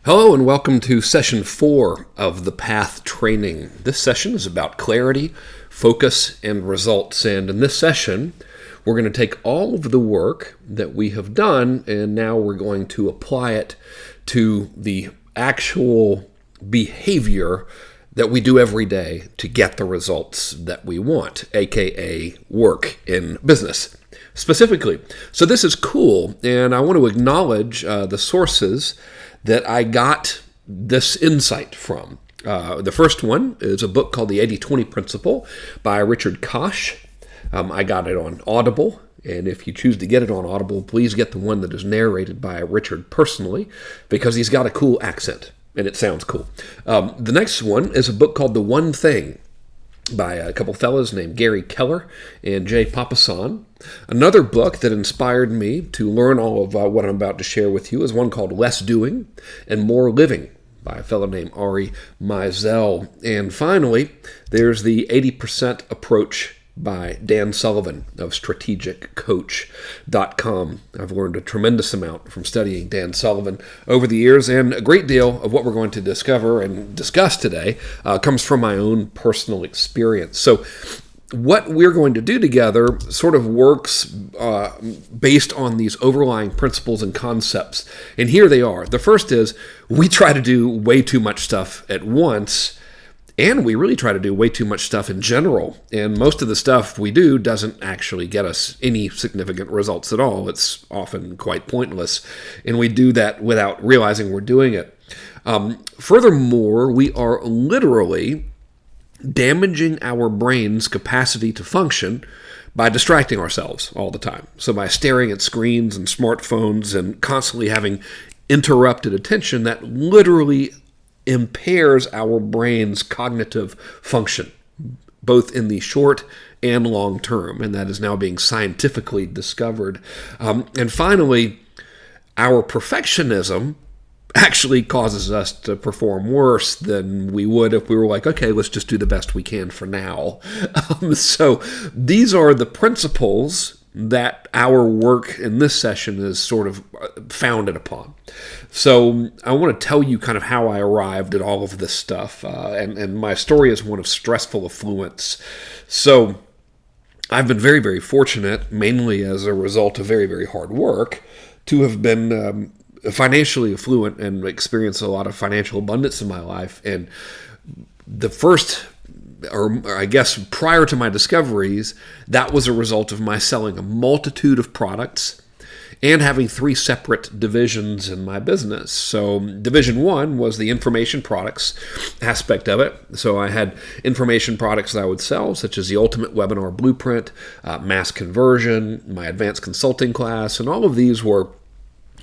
Hello and welcome to session 4 of the PATH training. This session is about clarity, focus, and results. And in this session, we're going to take all of the work that we have done and now we're going to apply it to the actual behavior that we do every day to get the results that we want, aka work in business specifically. So this is cool, and I want to acknowledge the sources that I got this insight from. The first one is a book called The 80-20 Principle by Richard Koch. I got it on Audible, and if you choose to get it on Audible, please get the one that is narrated by Richard personally, because he's got a cool accent, and it sounds cool. The next one is a book called The One Thing by a couple fellas named Gary Keller and Jay Papasan. Another book that inspired me to learn all of what I'm about to share with you is one called Less Doing and More Living by a fellow named Ari Meisel. And finally, there's the 80% Approach by Dan Sullivan of strategiccoach.com. I've learned a tremendous amount from studying Dan Sullivan over the years, and a great deal of what we're going to discover and discuss today comes from my own personal experience. So what we're going to do together sort of works based on these overlying principles and concepts. And here they are. The first is we try to do way too much stuff at once, and we really try to do way too much stuff in general. And most of the stuff we do doesn't actually get us any significant results at all. It's often quite pointless. And we do that without realizing we're doing it. Furthermore, we are literally damaging our brain's capacity to function by distracting ourselves all the time. So by staring at screens and smartphones and constantly having interrupted attention, that literally impairs our brain's cognitive function, both in the short and long term, and that is now being scientifically discovered. And finally, our perfectionism actually causes us to perform worse than we would if we were like, okay, let's just do the best we can for now. So these are the principles that our work in this session is sort of founded upon. So I want to tell you kind of how I arrived at all of this stuff. And my story is one of stressful affluence. So I've been very, very fortunate, mainly as a result of very, very hard work, to have been financially affluent and experienced a lot of financial abundance in my life. And the first, or I guess prior to my discoveries, that was a result of my selling a multitude of products and having 3 separate divisions in my business. So division 1 was the information products aspect of it. So I had information products that I would sell, such as the Ultimate Webinar Blueprint, Mass Conversion, my Advanced Consulting class, and all of these were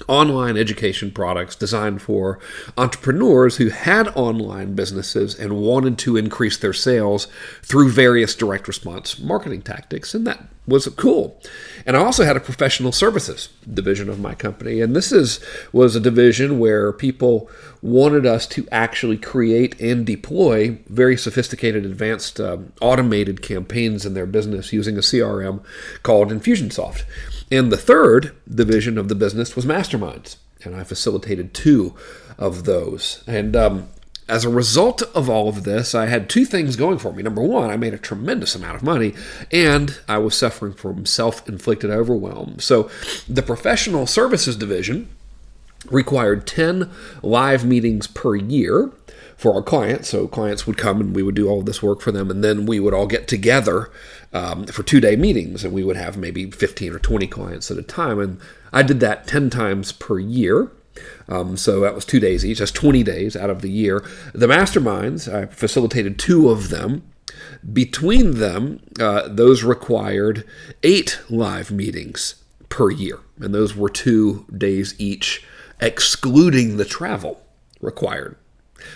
online education products designed for entrepreneurs who had online businesses and wanted to increase their sales through various direct response marketing tactics, and that was cool. And I also had a professional services division of my company, and this was a division where people wanted us to actually create and deploy very sophisticated, advanced, automated campaigns in their business using a CRM called Infusionsoft. And the third division of the business was masterminds, and I facilitated 2 of those. And as a result of all of this, I had 2 things going for me. Number 1, I made a tremendous amount of money, and I was suffering from self-inflicted overwhelm. So the professional services division required 10 live meetings per year for our clients. So clients would come and we would do all of this work for them, and then we would all get together for 2-day meetings, and we would have maybe 15 or 20 clients at a time. And I did that 10 times per year. So that was 2 days each. That's 20 days out of the year. The masterminds, I facilitated 2 of them. Between them, those required 8 live meetings per year. And those were 2 days each, excluding the travel required.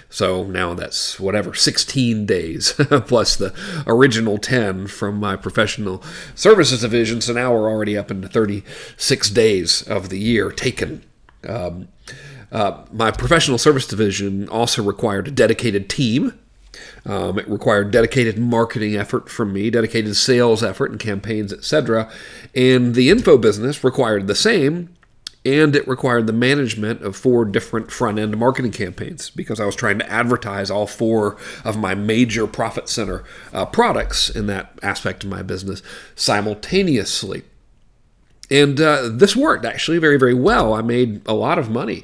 So now that's 16 days plus the original 10 from my professional services division. So now we're already up into 36 days of the year taken. My professional service division also required a dedicated team. It required dedicated marketing effort from me, dedicated sales effort and campaigns, etc. And the info business required the same, And it required the management of 4 different front-end marketing campaigns because I was trying to advertise all 4 of my major profit center products in that aspect of my business simultaneously. And this worked actually very, very well. I made a lot of money.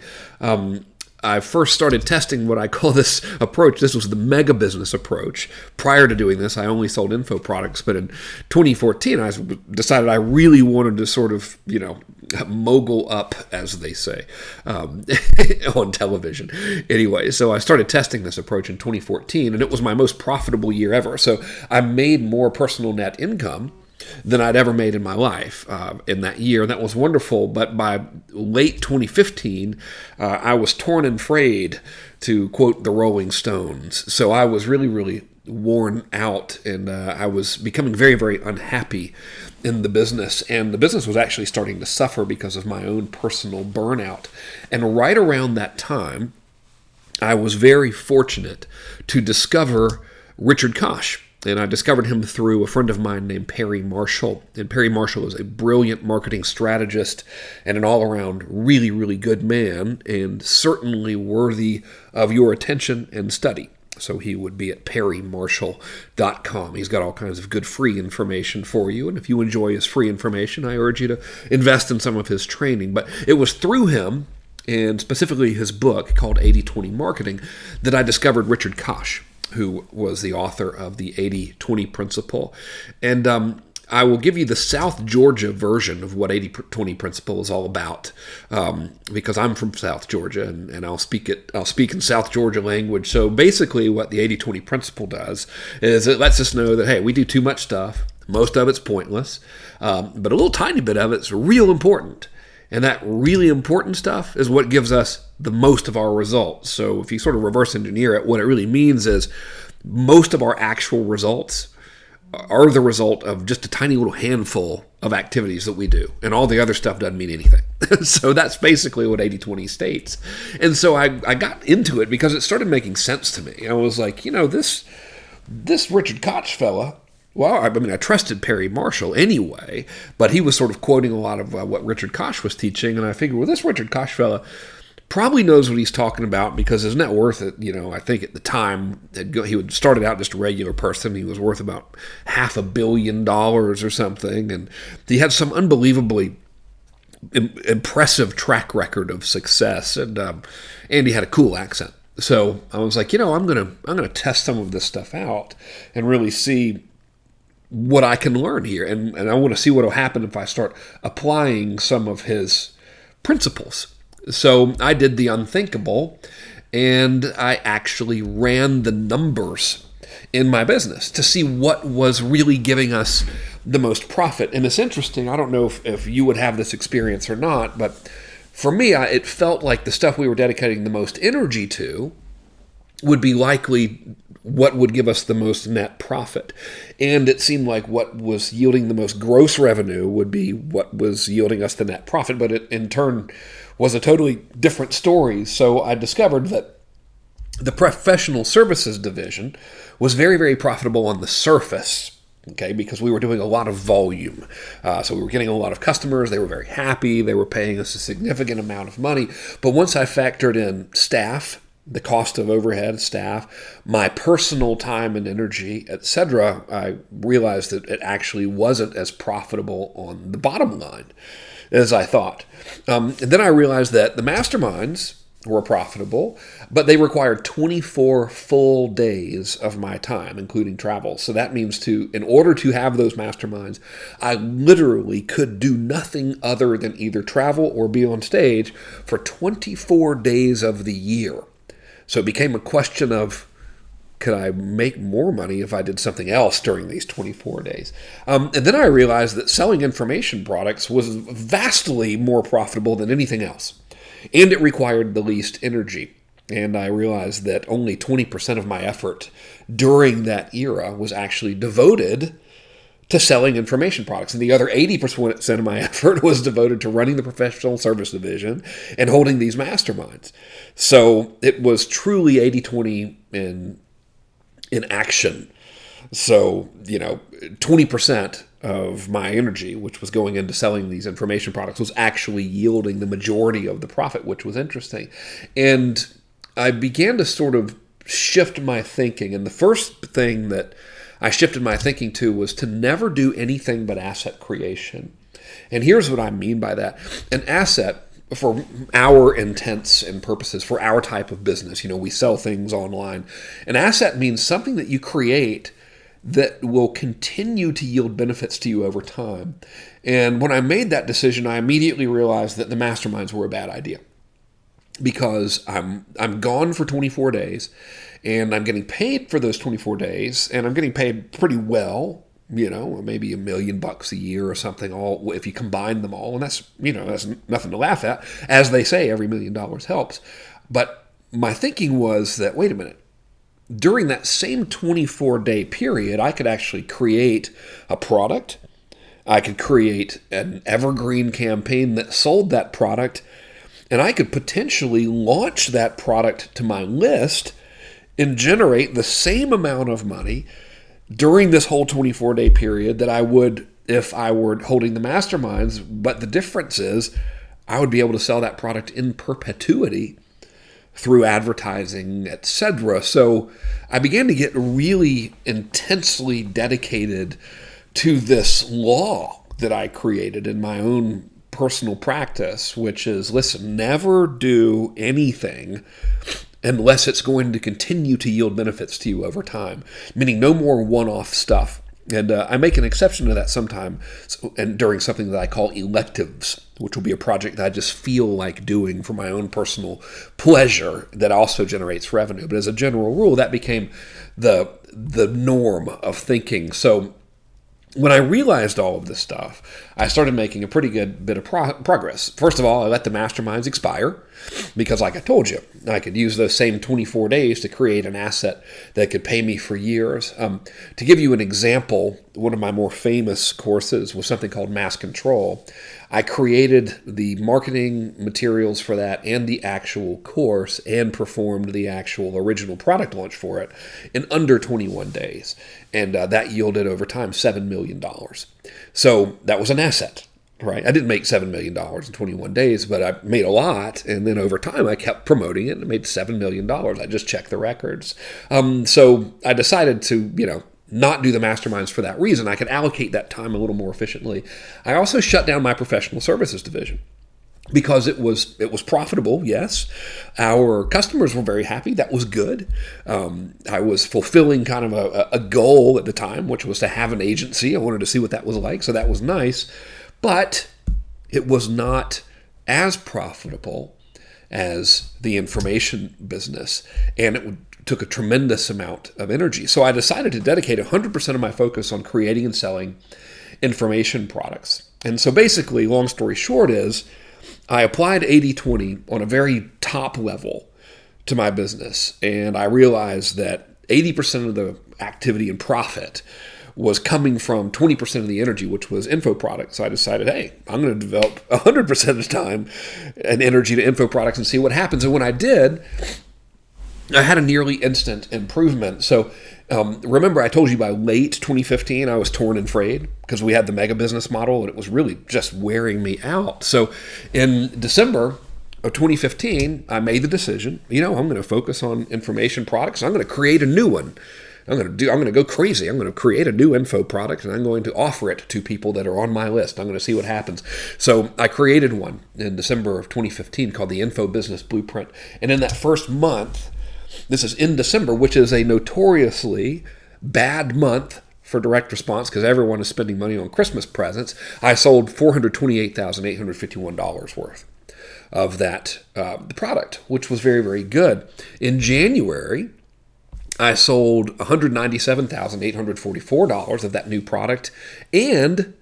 I first started testing what I call this approach. This was the mega business approach. Prior to doing this, I only sold info products. But in 2014, I decided I really wanted to sort of, mogul up, as they say, on television. Anyway, so I started testing this approach in 2014, and it was my most profitable year ever. So I made more personal net income than I'd ever made in my life in that year. And that was wonderful. But by late 2015, I was torn and frayed, to quote the Rolling Stones. So I was really, really worn out, and I was becoming very, very unhappy in the business. And the business was actually starting to suffer because of my own personal burnout. And right around that time, I was very fortunate to discover Richard Koch. And I discovered him through a friend of mine named Perry Marshall. And Perry Marshall is a brilliant marketing strategist and an all-around really, really good man, and certainly worthy of your attention and study. So he would be at perrymarshall.com. He's got all kinds of good free information for you. And if you enjoy his free information, I urge you to invest in some of his training. But it was through him, and specifically his book called 80-20 Marketing, that I discovered Richard Koch, who was the author of the 80-20 principle. And I will give you the South Georgia version of what 80-20 principle is all about, because I'm from South Georgia, and I'll speak in South Georgia language. So basically what the 80-20 principle does is it lets us know that, hey, we do too much stuff. Most of it's pointless, but a little tiny bit of it's real important. And that really important stuff is what gives us the most of our results. So if you sort of reverse engineer it, what it really means is most of our actual results are the result of just a tiny little handful of activities that we do. And all the other stuff doesn't mean anything. So that's basically what 80-20 states. And so I got into it because it started making sense to me. I was like, this Richard Koch fella, well, I trusted Perry Marshall anyway, but he was sort of quoting a lot of what Richard Koch was teaching, and I figured, well, this Richard Koch fella probably knows what he's talking about, because his net worth, I think at the time, he had started out just a regular person. He was worth about $500 million or something, and he had some unbelievably impressive track record of success, and he had a cool accent. So I was like, I'm gonna test some of this stuff out and really see what I can learn here. And I want to see what will happen if I start applying some of his principles. So I did the unthinkable, and I actually ran the numbers in my business to see what was really giving us the most profit. And it's interesting, I don't know if you would have this experience or not, but for me, it felt like the stuff we were dedicating the most energy to would be likely what would give us the most net profit. And it seemed like what was yielding the most gross revenue would be what was yielding us the net profit, but it in turn was a totally different story. So I discovered that the professional services division was very, very profitable on the surface, okay, because we were doing a lot of volume. So we were getting a lot of customers. They were very happy. They were paying us a significant amount of money. But once I factored in staff, the cost of overhead, staff, my personal time and energy, etc., I realized that it actually wasn't as profitable on the bottom line as I thought. And then I realized that the masterminds were profitable, but they required 24 full days of my time, including travel. So that means in order to have those masterminds, I literally could do nothing other than either travel or be on stage for 24 days of the year. So it became a question of, could I make more money if I did something else during these 24 days? And then I realized that selling information products was vastly more profitable than anything else. And it required the least energy. And I realized that only 20% of my effort during that era was actually devoted to selling information products. And the other 80% of my effort was devoted to running the professional service division and holding these masterminds. So it was truly 80-20 in action. So, 20% of my energy, which was going into selling these information products, was actually yielding the majority of the profit, which was interesting. And I began to sort of shift my thinking. And the first thing that I shifted my thinking to was to never do anything but asset creation. And here's what I mean by that. An asset, for our intents and purposes, for our type of business, we sell things online. An asset means something that you create that will continue to yield benefits to you over time. And when I made that decision, I immediately realized that the masterminds were a bad idea, because I'm gone for 24 days, and I'm getting paid for those 24 days, and I'm getting paid pretty well, maybe $1 million a year or something, all if you combine them all, and that's nothing to laugh at. As they say, every $1 million helps. But my thinking was that, wait a minute, during that same 24-day period, I could actually create a product. I could create an evergreen campaign that sold that product, and I could potentially launch that product to my list and generate the same amount of money during this whole 24-day period that I would if I were holding the masterminds. But the difference is I would be able to sell that product in perpetuity through advertising, etc. So I began to get really intensely dedicated to this law that I created in my own personal practice, which is, listen, never do anything unless it's going to continue to yield benefits to you over time, meaning no more one-off stuff. And I make an exception to that sometime, and during something that I call electives, which will be a project that I just feel like doing for my own personal pleasure that also generates revenue. But as a general rule, that became the norm of thinking. So when I realized all of this stuff, I started making a pretty good bit of progress. First of all, I let the masterminds expire because, like I told you, I could use those same 24 days to create an asset that could pay me for years. To give you an example, one of my more famous courses was something called Mass Control. I created the marketing materials for that and the actual course and performed the actual original product launch for it in under 21 days. And that yielded over time $7 million. So that was an asset, right? I didn't make $7 million in 21 days, but I made a lot. And then over time, I kept promoting it and made $7 million. I just checked the records. So I decided to, not do the masterminds for that reason. I could allocate that time a little more efficiently. I also shut down my professional services division because it was profitable, yes. Our customers were very happy. That was good. I was fulfilling kind of a goal at the time, which was to have an agency. I wanted to see what that was like, so that was nice. But it was not as profitable as the information business, and it took a tremendous amount of energy. So I decided to dedicate 100% of my focus on creating and selling information products. And so basically, long story short is, I applied 80-20 on a very top level to my business, and I realized that 80% of the activity and profit was coming from 20% of the energy, which was info products. So I decided, hey, I'm going to develop 100% of the time and energy to info products and see what happens. And when I did, I had a nearly instant improvement. So remember, I told you by late 2015, I was torn and frayed because we had the mega business model and it was really just wearing me out. So in December of 2015, I made the decision, I'm going to focus on information products. I'm going to create a new one. I'm going to go crazy. I'm going to create a new info product and I'm going to offer it to people that are on my list. I'm going to see what happens. So I created one in December of 2015 called the Info Business Blueprint. And in that first month, this is in December, which is a notoriously bad month for direct response because everyone is spending money on Christmas presents, I sold $428,851 worth of that product, which was very, very good. In January, I sold $197,844 of that new product and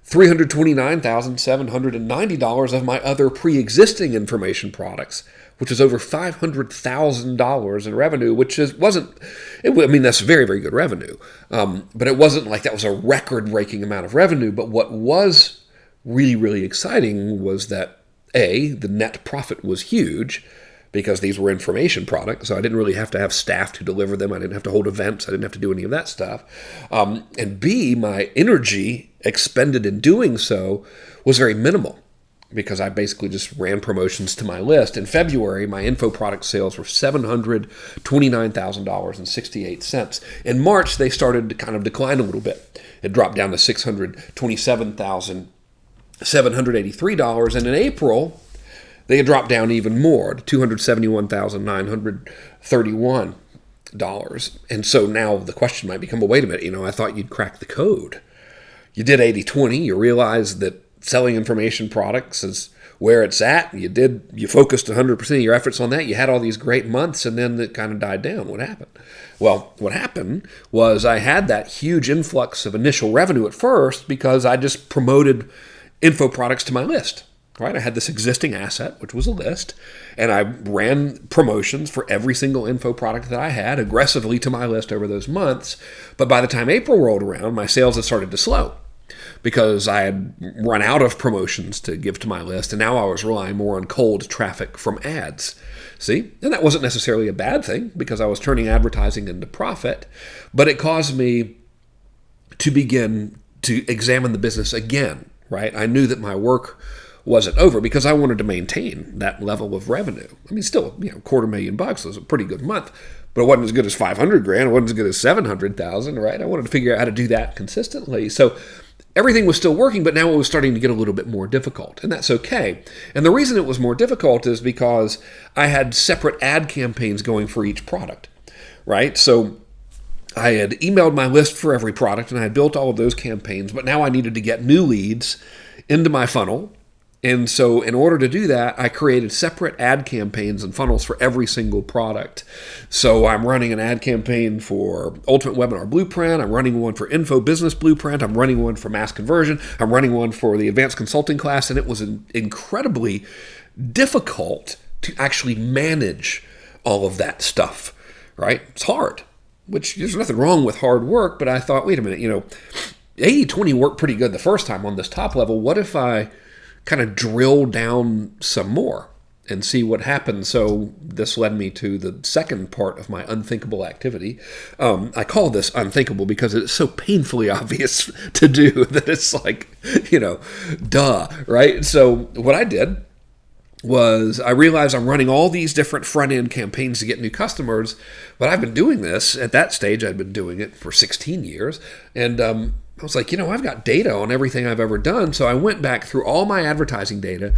$329,790 of my other pre-existing information products, which is over $500,000 in revenue, which that's very, very good revenue. But it wasn't like that was a record-breaking amount of revenue. But what was really, really exciting was that, the net profit was huge because these were information products, so I didn't really have to have staff to deliver them. I didn't have to hold events. I didn't have to do any of that stuff. And B, my energy expended in doing so was very minimal, because I basically just ran promotions to my list. In February, my info product sales were $729,000.68. In March, they started to kind of decline a little bit. It dropped down to $627,783. And in April, they had dropped down even more to $271,931. And so now the question might become, well, wait a minute, I thought you'd crack the code. You did 80-20. You realized that selling information products is where it's at. You focused 100% of your efforts on that. You had all these great months, and then it kind of died down. What happened? Well, what happened was I had that huge influx of initial revenue at first because I just promoted info products to my list. Right? I had this existing asset, which was a list, and I ran promotions for every single info product that I had aggressively to my list over those months. But by the time April rolled around, my sales had started to slow, because I had run out of promotions to give to my list, and now I was relying more on cold traffic from ads. See? And that wasn't necessarily a bad thing, because I was turning advertising into profit, but it caused me to begin to examine the business again, right? I knew that my work wasn't over because I wanted to maintain that level of revenue. I mean, still, $250,000 was a pretty good month, but it wasn't as good as $500,000. It wasn't as good as $700,000, right? I wanted to figure out how to do that consistently. So everything was still working, but now it was starting to get a little bit more difficult, and that's okay. And the reason it was more difficult is because I had separate ad campaigns going for each product, right? So I had emailed my list for every product, and I had built all of those campaigns, but now I needed to get new leads into my funnel. And so in order to do that, I created separate ad campaigns and funnels for every single product. So I'm running an ad campaign for Ultimate Webinar Blueprint. I'm running one for Info Business Blueprint. I'm running one for Mass Conversion. I'm running one for the Advanced Consulting class. And it was incredibly difficult to actually manage all of that stuff, right? It's hard, which there's nothing wrong with hard work. But I thought, wait a minute, 80-20 worked pretty good the first time on this top level. What if I kind of drill down some more and see what happens? So this led me to the second part of my unthinkable activity. I call this unthinkable because it's so painfully obvious to do that it's like, duh, right? So what I did was I realized I'm running all these different front-end campaigns to get new customers, but I've been doing this. At that stage, I'd been doing it for 16 years, and I was like, I've got data on everything I've ever done. So I went back through all my advertising data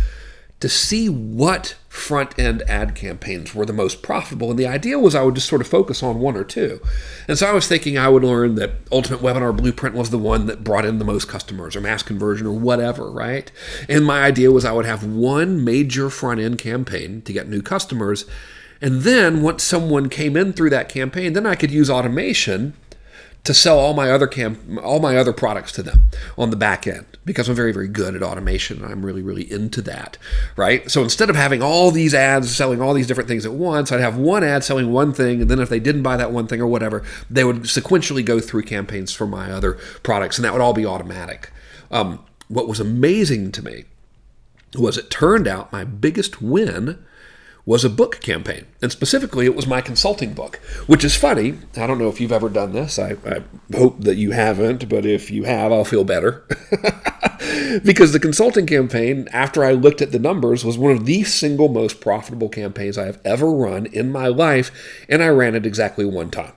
to see what front-end ad campaigns were the most profitable. And the idea was I would just sort of focus on one or two. And so I was thinking I would learn that Ultimate Webinar Blueprint was the one that brought in the most customers, or Mass Conversion, or whatever, right? And my idea was I would have one major front-end campaign to get new customers. And then once someone came in through that campaign, then I could use automation to sell all my other products to them on the back end, because I'm very, very good at automation, and I'm really, really into that, right? So instead of having all these ads selling all these different things at once, I'd have one ad selling one thing, and then if they didn't buy that one thing or whatever, they would sequentially go through campaigns for my other products, and that would all be automatic. What was amazing to me was it turned out my biggest win was a book campaign. And specifically, it was my consulting book, which is funny. I don't know if you've ever done this. I hope that you haven't, but if you have, I'll feel better. Because the consulting campaign, after I looked at the numbers, was one of the single most profitable campaigns I have ever run in my life, and I ran it exactly one time.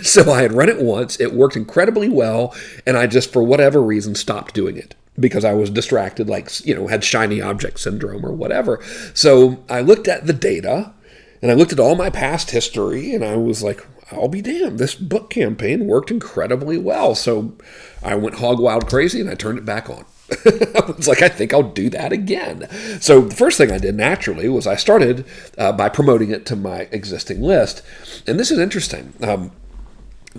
So I had run it once, it worked incredibly well, and I just, for whatever reason, stopped doing it, because I was distracted, had shiny object syndrome or whatever. So I looked at the data, and I looked at all my past history, and I was like, I'll be damned, this book campaign worked incredibly well. So I went hog wild crazy, and I turned it back on. I was like, I think I'll do that again. So the first thing I did naturally was I started by promoting it to my existing list. And this is interesting.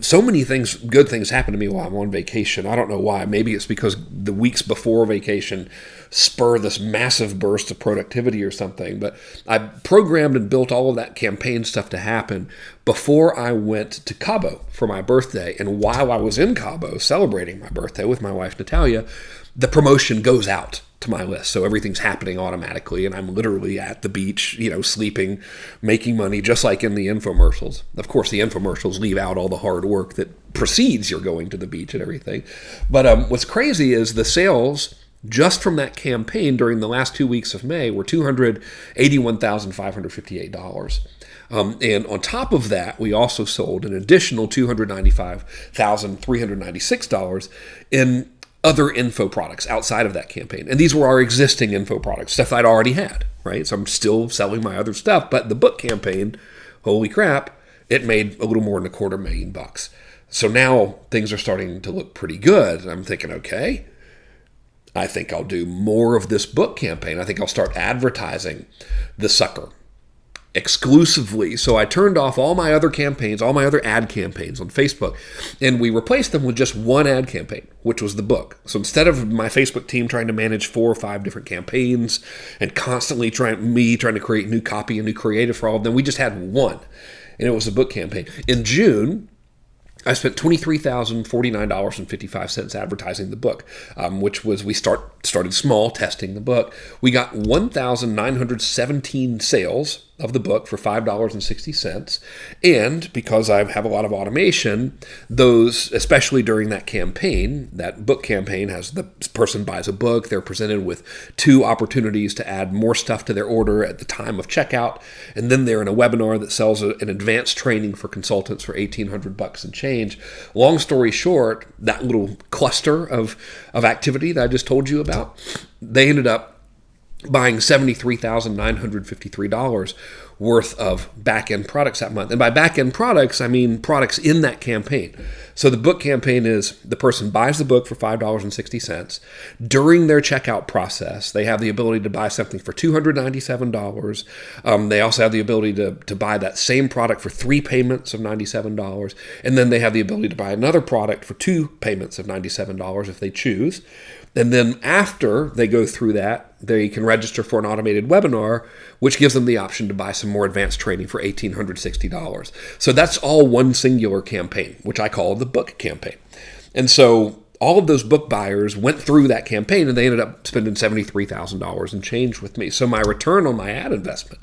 So many good things happen to me while I'm on vacation. I don't know why. Maybe it's because the weeks before vacation spur this massive burst of productivity or something. But I programmed and built all of that campaign stuff to happen before I went to Cabo for my birthday. And while I was in Cabo celebrating my birthday with my wife, Natalia, the promotion goes out to my list. So everything's happening automatically, and I'm literally at the beach, sleeping, making money, just like in the infomercials. Of course, the infomercials leave out all the hard work that precedes your going to the beach and everything. But what's crazy is the sales just from that campaign during the last 2 weeks of May were $281,558. And on top of that, we also sold an additional $295,396 in other info products outside of that campaign. And these were our existing info products, stuff I'd already had, right? So I'm still selling my other stuff, but the book campaign, holy crap, it made a little more than $250,000. So now things are starting to look pretty good. And I'm thinking, okay, I think I'll do more of this book campaign. I think I'll start advertising the sucker exclusively. So I turned off all my other campaigns, all my other ad campaigns on Facebook, and we replaced them with just one ad campaign, which was the book. So instead of my Facebook team trying to manage 4 or 5 different campaigns and constantly trying to create new copy and new creative for all of them, we just had one, and it was a book campaign. In June, I spent $23,049.55 advertising the book, which was we started small, testing the book. We got 1,917 sales of the book for $5.60. And because I have a lot of automation, those, especially during that campaign, that book campaign has the person buys a book, they're presented with 2 opportunities to add more stuff to their order at the time of checkout, and then they're in a webinar that sells an advanced training for consultants for $1,800 and change. Long story short, that little cluster of activity that I just told you about, they ended up buying $73,953 worth of back-end products that month. And by back-end products, I mean products in that campaign. So the book campaign is the person buys the book for $5.60. During their checkout process, they have the ability to buy something for $297. They also have the ability to buy that same product for 3 payments of $97. And then they have the ability to buy another product for 2 payments of $97 if they choose. And then after they go through that, they can register for an automated webinar, which gives them the option to buy some more advanced training for $1,860. So that's all one singular campaign, which I call the book campaign. And so all of those book buyers went through that campaign and they ended up spending $73,000 and change with me. So my return on my ad investment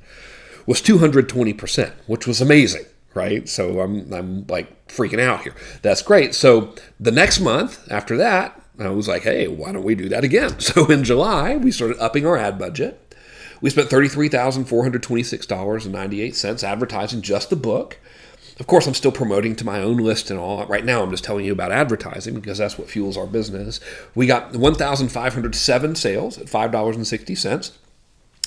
was 220%, which was amazing, right? So I'm like freaking out here. That's great. So the next month after that, I was like, hey, why don't we do that again? So in July, we started upping our ad budget. We spent $33,426.98 advertising just the book. Of course, I'm still promoting to my own list and all. Right now, I'm just telling you about advertising because that's what fuels our business. We got 1,507 sales at $5.60.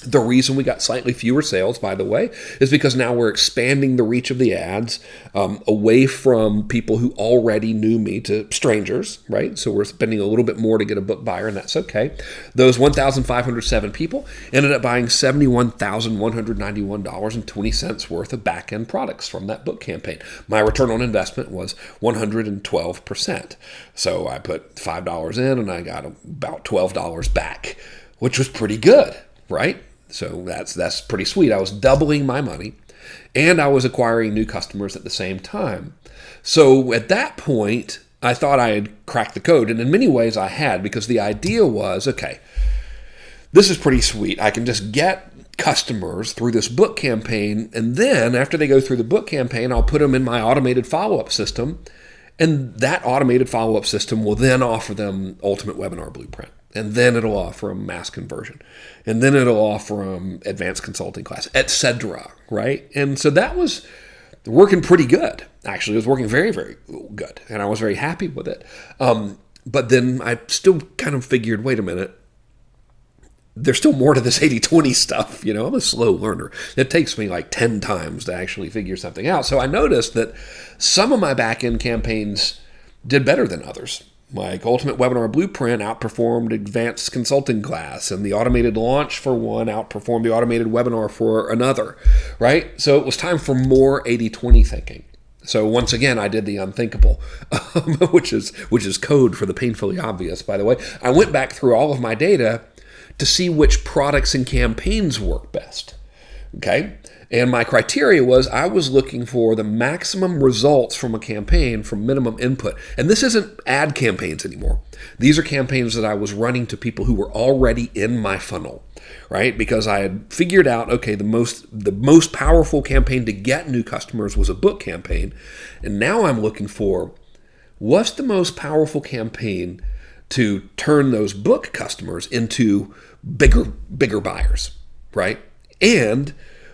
The reason we got slightly fewer sales, by the way, is because now we're expanding the reach of the ads away from people who already knew me to strangers, right? So we're spending a little bit more to get a book buyer, and that's okay. Those 1,507 people ended up buying $71,191.20 worth of back-end products from that book campaign. My return on investment was 112%. So I put $5 in, and I got about $12 back, which was pretty good, right? So that's pretty sweet. I was doubling my money, and I was acquiring new customers at the same time. So at that point, I thought I had cracked the code, and in many ways I had, because the idea was, okay, this is pretty sweet. I can just get customers through this book campaign, and then after they go through the book campaign, I'll put them in my automated follow-up system, and that automated follow-up system will then offer them Ultimate Webinar Blueprint. And then it'll offer them mass conversion. And then it'll offer them advanced consulting class, etc. Right? And so that was working pretty good. Actually, it was working very, very good. And I was very happy with it. But then I still kind of figured, wait a minute, there's still more to this 80-20 stuff. You know, I'm a slow learner. It takes me like 10 times to actually figure something out. So I noticed that some of my back-end campaigns did better than others. Like Ultimate Webinar Blueprint outperformed Advanced Consulting Class, and the automated launch for one outperformed the automated webinar for another, right? So it was time for more 80-20 thinking. So once again, I did the unthinkable, which is code for the painfully obvious, by the way. I went back through all of my data to see which products and campaigns work best, okay? And my criteria was I was looking for the maximum results from a campaign from minimum input. And this isn't ad campaigns anymore. These are campaigns that I was running to people who were already in my funnel, right? Because I had figured out, okay, the most powerful campaign to get new customers was a book campaign. And now I'm looking for what's the most powerful campaign to turn those book customers into bigger buyers, right? And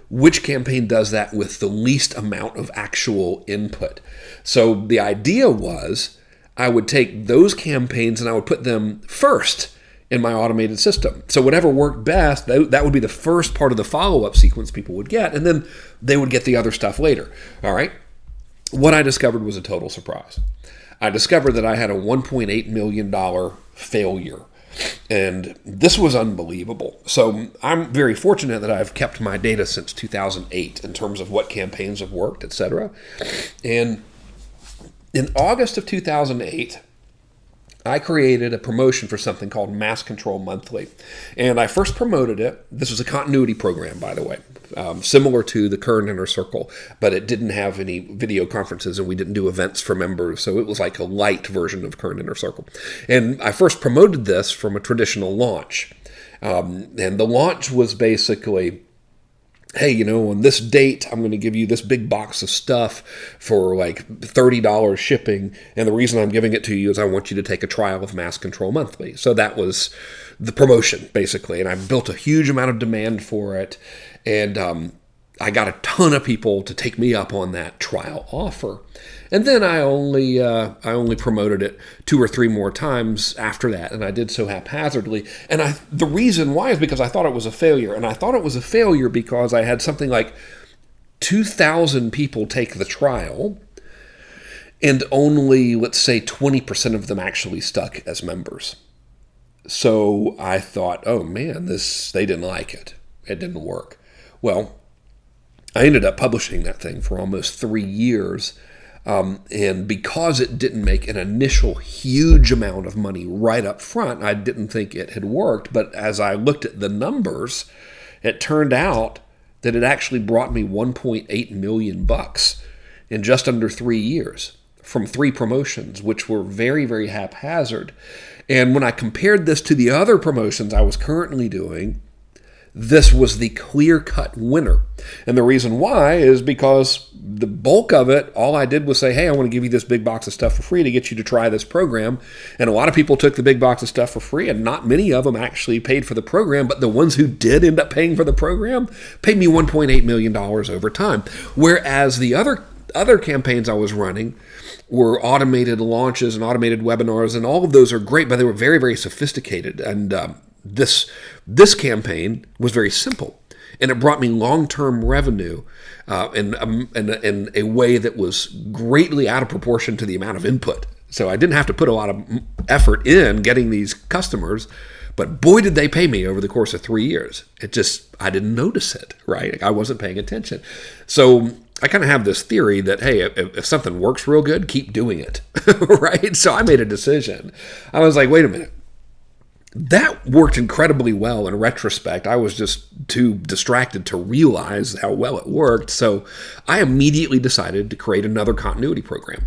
which campaign does that with the least amount of actual input? So the idea was I would take those campaigns and I would put them first in my automated system. So whatever worked best, that would be the first part of the follow-up sequence people would get, and then they would get the other stuff later. All right? What I discovered was a total surprise. I discovered that I had a $1.8 million failure. And this was unbelievable. So I'm very fortunate that I've kept my data since 2008 in terms of what campaigns have worked, etc. And in August of 2008, I created a promotion for something called Mass Control Monthly. And I first promoted it. This was a continuity program, by the way, similar to the Current Inner Circle, but it didn't have any video conferences and we didn't do events for members. So it was like a light version of Current Inner Circle. And I first promoted this from a traditional launch. And the launch was basically, hey, on this date, I'm going to give you this big box of stuff for like $30 shipping. And the reason I'm giving it to you is I want you to take a trial of Mass Control Monthly. So that was the promotion, basically. And I built a huge amount of demand for it. And I got a ton of people to take me up on that trial offer. And then I only promoted it 2 or 3 more times after that, and I did so haphazardly. And the reason why is because I thought it was a failure, and I thought it was a failure because I had something like 2,000 people take the trial, and only, let's say, 20% of them actually stuck as members. So I thought, oh man, they didn't like it. It didn't work. Well, I ended up publishing that thing for almost 3 years. And because it didn't make an initial huge amount of money right up front, I didn't think it had worked. But as I looked at the numbers, it turned out that it actually brought me $1.8 million in just under 3 years from 3 promotions, which were very, very haphazard. And when I compared this to the other promotions I was currently doing, this was the clear-cut winner. And the reason why is because the bulk of it, all I did was say, hey, I want to give you this big box of stuff for free to get you to try this program. And a lot of people took the big box of stuff for free, and not many of them actually paid for the program, but the ones who did end up paying for the program paid me $1.8 million over time. Whereas the other campaigns I was running were automated launches and automated webinars, and all of those are great, but they were very, very sophisticated. And this campaign was very simple, and it brought me long-term revenue in a way that was greatly out of proportion to the amount of input. So I didn't have to put a lot of effort in getting these customers, but boy, did they pay me over the course of 3 years. I didn't notice it, right? I wasn't paying attention. So I kind of have this theory that, hey, if something works real good, keep doing it, right? So I made a decision. I was like, wait a minute. That worked incredibly well in retrospect. I was just too distracted to realize how well it worked. So I immediately decided to create another continuity program.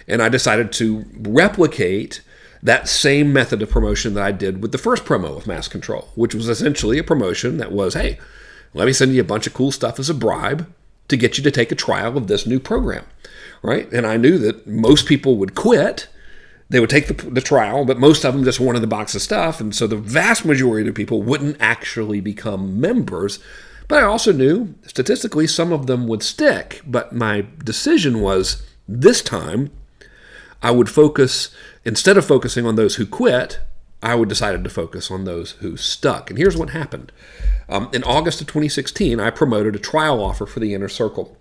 And I decided to replicate that same method of promotion that I did with the first promo of Mass Control, which was essentially a promotion that was, hey, let me send you a bunch of cool stuff as a bribe to get you to take a trial of this new program, right? And I knew that most people would quit. They would take the trial, but most of them just wanted the box of stuff. And so the vast majority of people wouldn't actually become members. But I also knew, statistically, some of them would stick. But my decision was, this time, I would focus, instead of focusing on those who quit, I would decided to focus on those who stuck. And here's what happened. In August of 2016, I promoted a trial offer for the Inner Circle.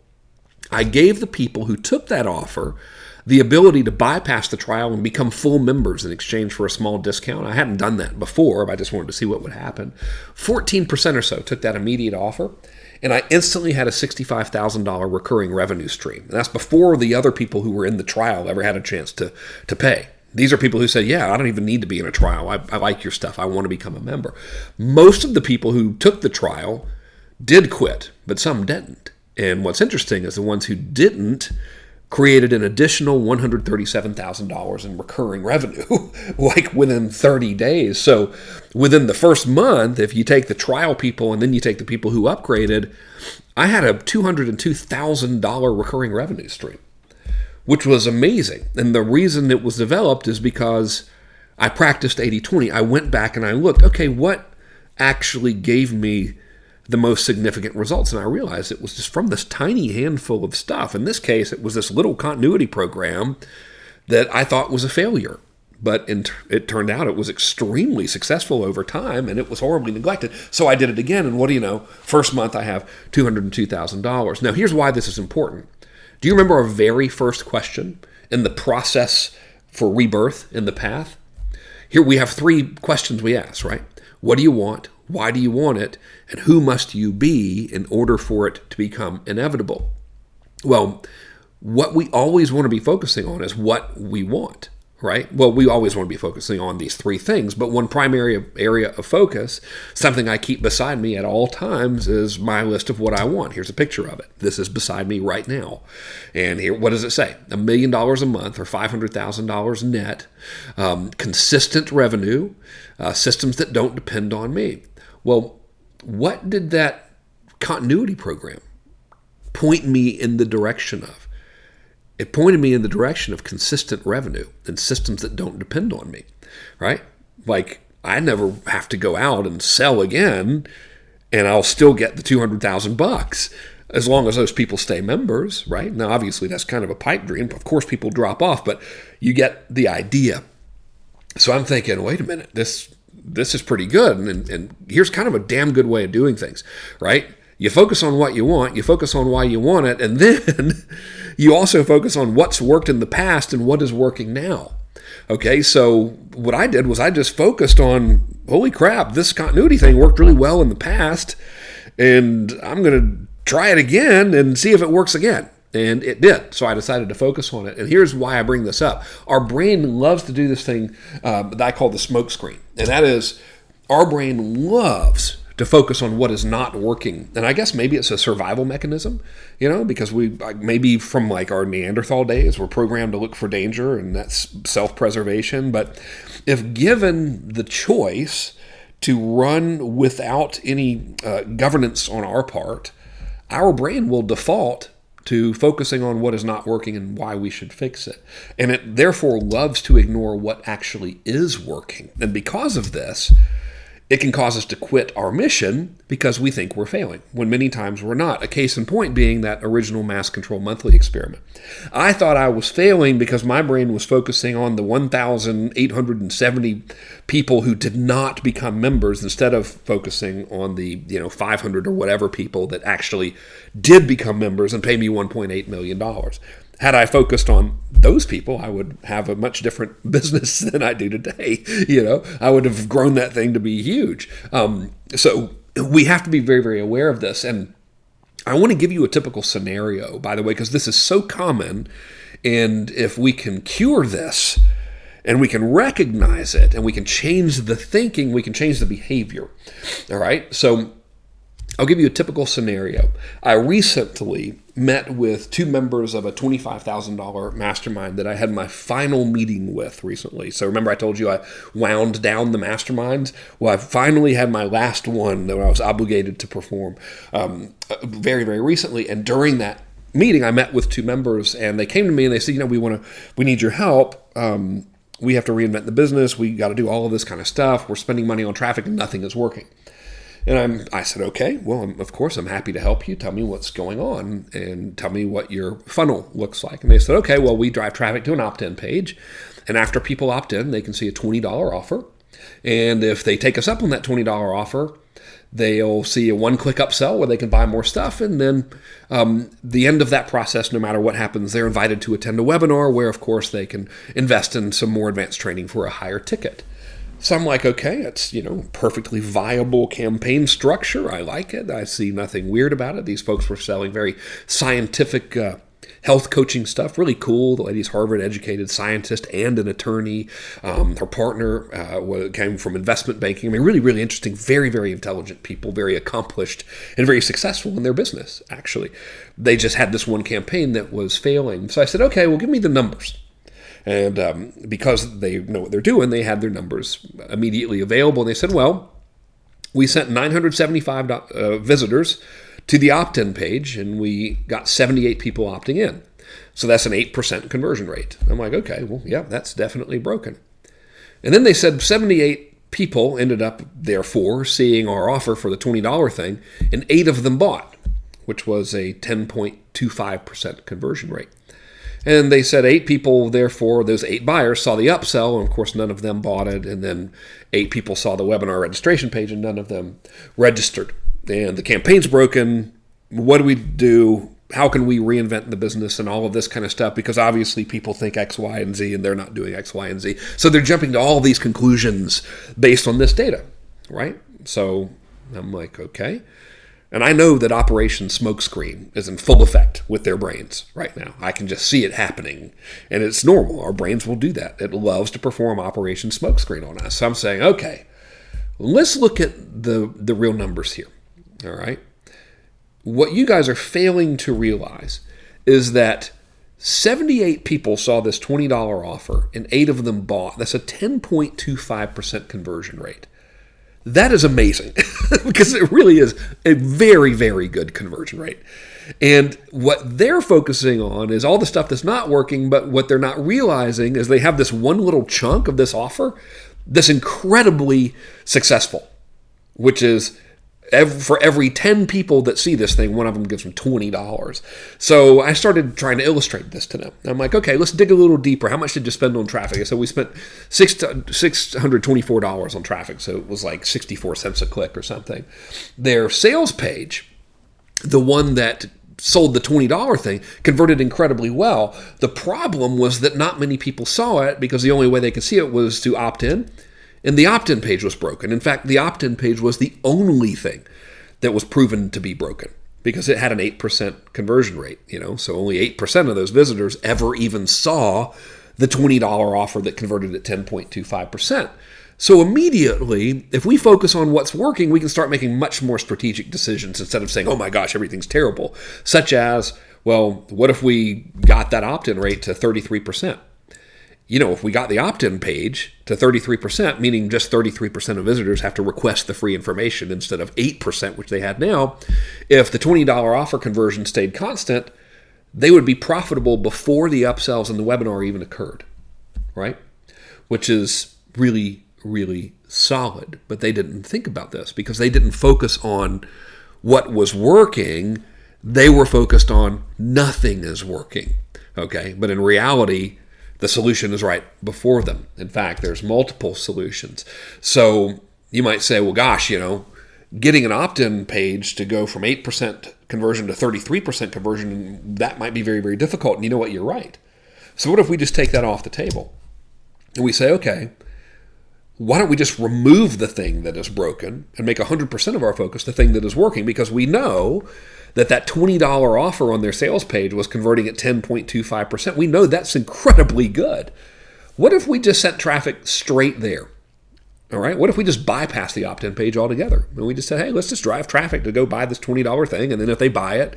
I gave the people who took that offer the ability to bypass the trial and become full members in exchange for a small discount. I hadn't done that before, but I just wanted to see what would happen. 14% or so took that immediate offer, and I instantly had a $65,000 recurring revenue stream. And that's before the other people who were in the trial ever had a chance to pay. These are people who said, yeah, I don't even need to be in a trial. I like your stuff. I want to become a member. Most of the people who took the trial did quit, but some didn't. And what's interesting is the ones who didn't created an additional $137,000 in recurring revenue, like within 30 days. So within the first month, if you take the trial people and then you take the people who upgraded, I had a $202,000 recurring revenue stream, which was amazing. And the reason it was developed is because I practiced 80-20. I went back and I looked, okay, what actually gave me the most significant results? And I realized it was just from this tiny handful of stuff. In this case, it was this little continuity program that I thought was a failure. But it turned out it was extremely successful over time, and it was horribly neglected. So I did it again, and what do you know? First month I have $202,000. Now here's why this is important. Do you remember our very first question in the process for rebirth in the path? Here we have 3 questions we ask, right? What do you want? Why do you want it? And who must you be in order for it to become inevitable? Well, what we always want to be focusing on is what we want. Right? Well, we always want to be focusing on these 3 things, but one primary area of focus, something I keep beside me at all times, is my list of what I want. Here's a picture of it. This is beside me right now. And here, what does it say? $1 million a month or $500,000 net, consistent revenue, systems that don't depend on me. Well, what did that continuity program point me in the direction of? It pointed me in the direction of consistent revenue and systems that don't depend on me, right? Like, I never have to go out and sell again, and I'll still get the $200,000 as long as those people stay members, right? Now, obviously, that's kind of a pipe dream. Of course, people drop off, but you get the idea. So I'm thinking, wait a minute, this is pretty good, and here's kind of a damn good way of doing things, right? You focus on what you want, you focus on why you want it, and then you also focus on what's worked in the past and what is working now. Okay, so what I did was I just focused on, holy crap, this continuity thing worked really well in the past, and I'm going to try it again and see if it works again. And it did. So I decided to focus on it. And here's why I bring this up. Our brain loves to do this thing that I call the smoke screen. And that is, our brain loves to focus on what is not working. And I guess maybe it's a survival mechanism, because we maybe from like our Neanderthal days, we're programmed to look for danger, and that's self-preservation. But if given the choice to run without any governance on our part, our brain will default to focusing on what is not working and why we should fix it. And it therefore loves to ignore what actually is working. And because of this, it can cause us to quit our mission because we think we're failing, when many times we're not. A case in point being that original Mass Control Monthly experiment. I thought I was failing because my brain was focusing on the 1,870 people who did not become members instead of focusing on the 500 or whatever people that actually did become members and pay me $1.8 million. Had I focused on those people, I would have a much different business than I do today. I would have grown that thing to be huge. So we have to be very, very aware of this. And I want to give you a typical scenario, by the way, because this is so common. And if we can cure this and we can recognize it and we can change the thinking, we can change the behavior. All right. So I'll give you a typical scenario. I recently met with 2 members of a $25,000 mastermind that I had my final meeting with recently. So remember I told you I wound down the masterminds? Well, I finally had my last one that I was obligated to perform very, very recently. And during that meeting, I met with 2 members, and they came to me and they said, we need your help. We have to reinvent the business. We got to do all of this kind of stuff. We're spending money on traffic and nothing is working. And I said, okay, well, of course, I'm happy to help you. Tell me what's going on and tell me what your funnel looks like. And they said, okay, well, we drive traffic to an opt-in page. And after people opt in, they can see a $20 offer. And if they take us up on that $20 offer, they'll see a one-click upsell where they can buy more stuff. And then the end of that process, no matter what happens, they're invited to attend a webinar where, of course, they can invest in some more advanced training for a higher ticket. So I'm like, okay, it's, perfectly viable campaign structure. I like it. I see nothing weird about it. These folks were selling very scientific health coaching stuff. Really cool. The lady's Harvard-educated scientist and an attorney. Her partner came from investment banking. Really, really interesting. Very, very intelligent people. Very accomplished and very successful in their business, actually. They just had this one campaign that was failing. So I said, okay, well, give me the numbers. And because they know what they're doing, they had their numbers immediately available. And they said, well, we sent 975 visitors to the opt-in page, and we got 78 people opting in. So that's an 8% conversion rate. I'm like, okay, well, yeah, that's definitely broken. And then they said 78 people ended up, therefore, seeing our offer for the $20 thing, and 8 of them bought, which was a 10.25% conversion rate. And they said 8 people, therefore, those 8 buyers saw the upsell, and of course none of them bought it, and then 8 people saw the webinar registration page, and none of them registered. And the campaign's broken. What do we do? How can we reinvent the business and all of this kind of stuff? Because obviously people think X, Y, and Z, and they're not doing X, Y, and Z. So they're jumping to all these conclusions based on this data, right? So I'm like, okay. And I know that Operation Smokescreen is in full effect with their brains right now. I can just see it happening. And it's normal. Our brains will do that. It loves to perform Operation Smokescreen on us. So I'm saying, okay, let's look at the real numbers here, all right? What you guys are failing to realize is that 78 people saw this $20 offer and 8 of them bought. That's a 10.25% conversion rate. That is amazing because it really is a very, very good conversion rate. And what they're focusing on is all the stuff that's not working, but what they're not realizing is they have this one little chunk of this offer that's incredibly successful, which is for every 10 people that see this thing, one of them gives them $20. So I started trying to illustrate this to them. I'm like, okay, let's dig a little deeper. How much did you spend on traffic? So we spent $624 on traffic. So it was like 64 cents a click or something. Their sales page, the one that sold the $20 thing, converted incredibly well. The problem was that not many people saw it because the only way they could see it was to opt in. And the opt-in page was broken. In fact, the opt-in page was the only thing that was proven to be broken because it had an 8% conversion rate, so only 8% of those visitors ever even saw the $20 offer that converted at 10.25%. So immediately, if we focus on what's working, we can start making much more strategic decisions instead of saying, oh my gosh, everything's terrible, such as, well, what if we got that opt-in rate to 33%? If we got the opt-in page to 33%, meaning just 33% of visitors have to request the free information instead of 8%, which they had now, if the $20 offer conversion stayed constant, they would be profitable before the upsells and the webinar even occurred, right? Which is really, really solid. But they didn't think about this because they didn't focus on what was working. They were focused on nothing is working, okay? But in reality, the solution is right before them. In fact, there's multiple solutions. So you might say, well, gosh, getting an opt-in page to go from 8% conversion to 33% conversion, that might be very, very difficult. And you know what? You're right. So what if we just take that off the table? And we say, okay, why don't we just remove the thing that is broken and make 100% of our focus the thing that is working? Because we know that $20 offer on their sales page was converting at 10.25%. We know that's incredibly good. What if we just sent traffic straight there? All right. What if we just bypass the opt-in page altogether? And we just said, hey, let's just drive traffic to go buy this $20 thing. And then if they buy it,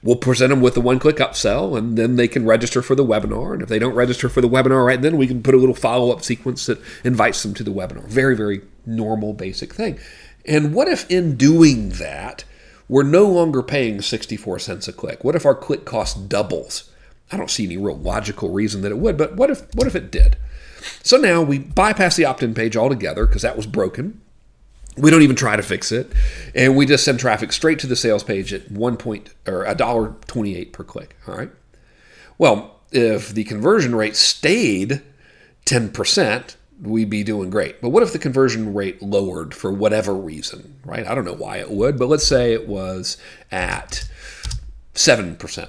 we'll present them with the one-click upsell, and then they can register for the webinar. And if they don't register for the webinar right then, we can put a little follow-up sequence that invites them to the webinar. Very, very normal, basic thing. And what if in doing that, we're no longer paying 64 cents a click? What if our click cost doubles? I don't see any real logical reason that it would, but what if it did? So now we bypass the opt-in page altogether because that was broken. We don't even try to fix it, and we just send traffic straight to the sales page at $1.28 per click. All right. Well, if the conversion rate stayed 10%, we'd be doing great. But what if the conversion rate lowered for whatever reason, right? I don't know why it would, but let's say it was at 7%.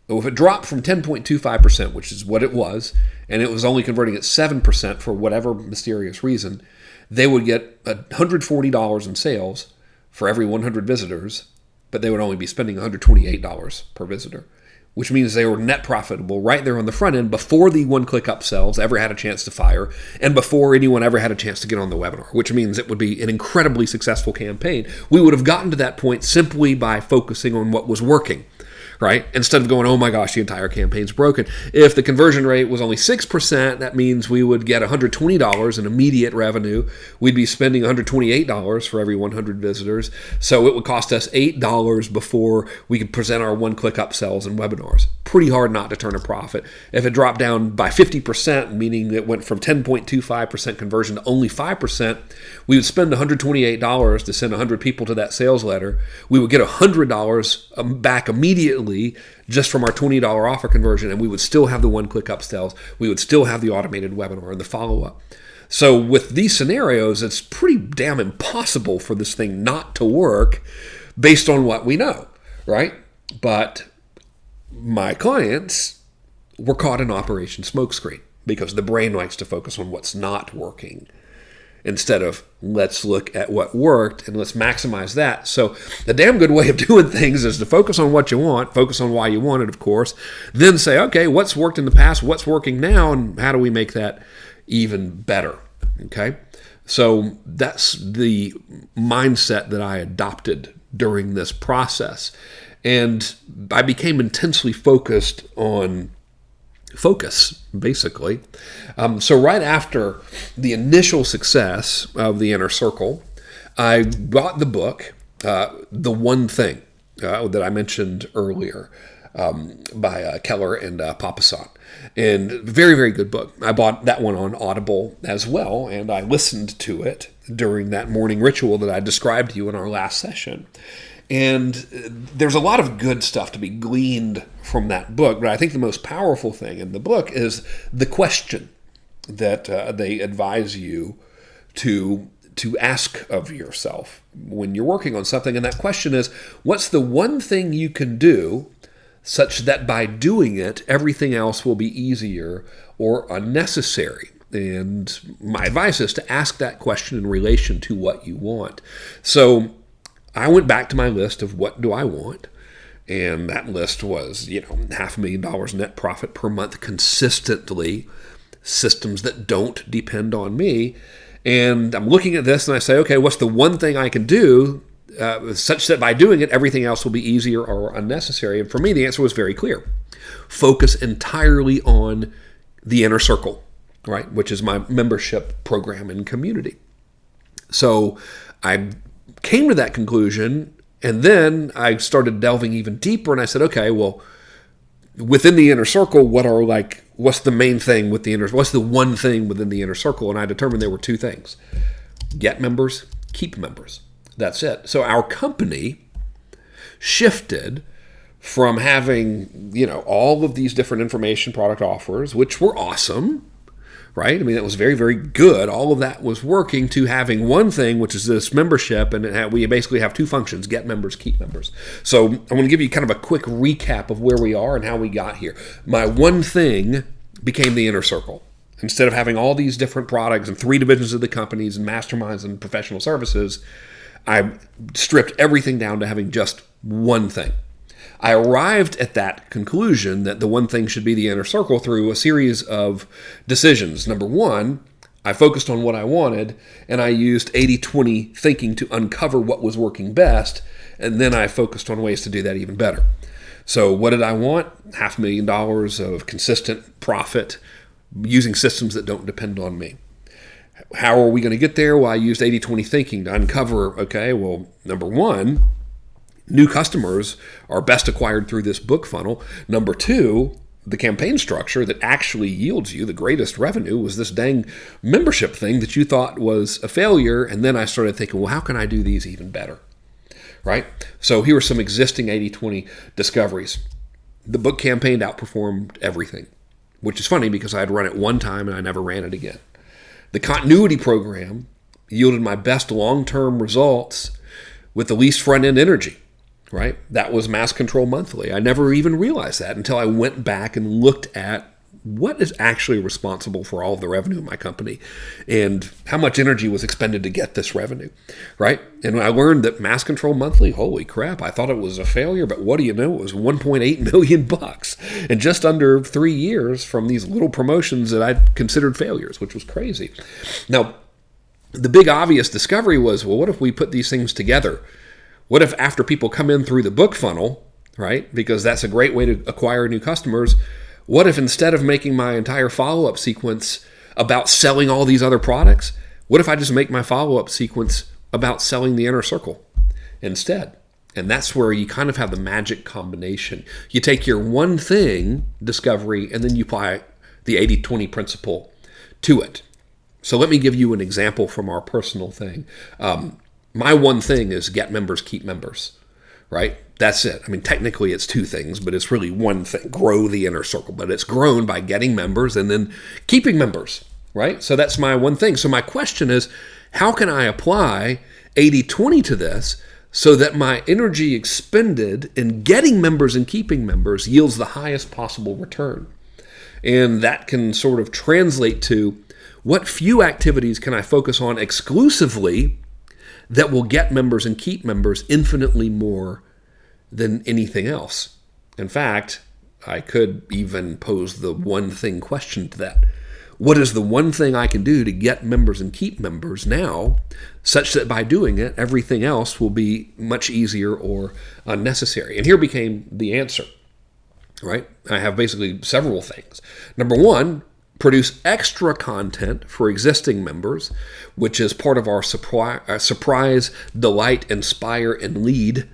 Well, if it dropped from 10.25%, which is what it was, and it was only converting at 7% for whatever mysterious reason, they would get $140 in sales for every 100 visitors, but they would only be spending $128 per visitor, which means they were net profitable right there on the front end before the one-click upsells ever had a chance to fire and before anyone ever had a chance to get on the webinar, which means it would be an incredibly successful campaign. We would have gotten to that point simply by focusing on what was working, right? Instead of going, oh my gosh, the entire campaign's broken. If the conversion rate was only 6%, that means we would get $120 in immediate revenue. We'd be spending $128 for every 100 visitors. So it would cost us $8 before we could present our one-click upsells and webinars. Pretty hard not to turn a profit. If it dropped down by 50%, meaning it went from 10.25% conversion to only 5%, we would spend $128 to send 100 people to that sales letter. We would get $100 back immediately just from our $20 offer conversion, and we would still have the one-click upsells. We would still have the automated webinar and the follow-up. So with these scenarios, it's pretty damn impossible for this thing not to work based on what we know, right? But my clients were caught in Operation Smokescreen because the brain likes to focus on what's not working instead of let's look at what worked and let's maximize that. So a damn good way of doing things is to focus on what you want, focus on why you want it, of course, then say, okay, what's worked in the past, what's working now, and how do we make that even better, okay? So that's the mindset that I adopted during this process. And I became intensely focused on focus, basically. So right after the initial success of the Inner Circle, I bought the book, The One Thing, that I mentioned earlier, by Keller and Papasan. And very, very good book. I bought that one on Audible as well, and I listened to it during that morning ritual that I described to you in our last session. And there's a lot of good stuff to be gleaned from that book, but I think the most powerful thing in the book is the question that they advise you to ask of yourself when you're working on something. And that question is, what's the one thing you can do such that by doing it, everything else will be easier or unnecessary? And my advice is to ask that question in relation to what you want. So I went back to my list of what do I want, and that list was, $500,000 net profit per month consistently, systems that don't depend on me. And I'm looking at this and I say, okay, what's the one thing I can do such that by doing it, everything else will be easier or unnecessary? And for me, the answer was very clear. Focus entirely on the Inner Circle, right, which is my membership program and community. So I came to that conclusion, and then I started delving even deeper, and I said, okay, well, within the Inner Circle, what's the main thing with the what's the one thing within the Inner Circle? And I determined there were two things: get members, keep members. That's it. So our company shifted from having, all of these different information product offers, which were awesome, right? I mean, it was very, very good. All of that was working, to having one thing, which is this membership, and we basically have two functions: get members, keep members. So I'm going to give you kind of a quick recap of where we are and how we got here. My one thing became the Inner Circle. Instead of having all these different products and 3 divisions of the companies and masterminds and professional services, I stripped everything down to having just one thing. I arrived at that conclusion that the one thing should be the Inner Circle through a series of decisions. Number one, I focused on what I wanted, and I used 80-20 thinking to uncover what was working best, and then I focused on ways to do that even better. So what did I want? $500,000 of consistent profit using systems that don't depend on me. How are we going to get there? Well, I used 80-20 thinking to uncover, okay, well, number one, new customers are best acquired through this book funnel. Number two, the campaign structure that actually yields you the greatest revenue was this dang membership thing that you thought was a failure. And then I started thinking, well, how can I do these even better? Right? So here are some existing 80-20 discoveries. The book campaign outperformed everything, which is funny because I had run it one time and I never ran it again. The continuity program yielded my best long-term results with the least front-end energy. Right? That was Mass Control Monthly. I never even realized that until I went back and looked at what is actually responsible for all of the revenue in my company and how much energy was expended to get this revenue, right? And I learned that Mass Control Monthly, holy crap, I thought it was a failure, but what do you know? It was $1.8 million in just under 3 years from these little promotions that I'd considered failures, which was crazy. Now, the big obvious discovery was, well, what if we put these things together? What if after people come in through the book funnel, right? Because that's a great way to acquire new customers. What if instead of making my entire follow-up sequence about selling all these other products, what if I just make my follow-up sequence about selling the inner circle instead? And that's where you kind of have the magic combination. You take your one thing discovery and then you apply the 80-20 principle to it. So let me give you an example from our personal thing. My one thing is get members, keep members, right? That's it. I mean, technically it's two things, but it's really one thing, grow the inner circle. But it's grown by getting members and then keeping members, right? So that's my one thing. So my question is, how can I apply 80-20 to this so that my energy expended in getting members and keeping members yields the highest possible return? And that can sort of translate to what few activities can I focus on exclusively that will get members and keep members infinitely more than anything else. In fact, I could even pose the one thing question to that. What is the one thing I can do to get members and keep members now, such that by doing it, everything else will be much easier or unnecessary? And here became the answer, right? I have basically several things. Number one, produce extra content for existing members, which is part of our surprise, delight, inspire, and lead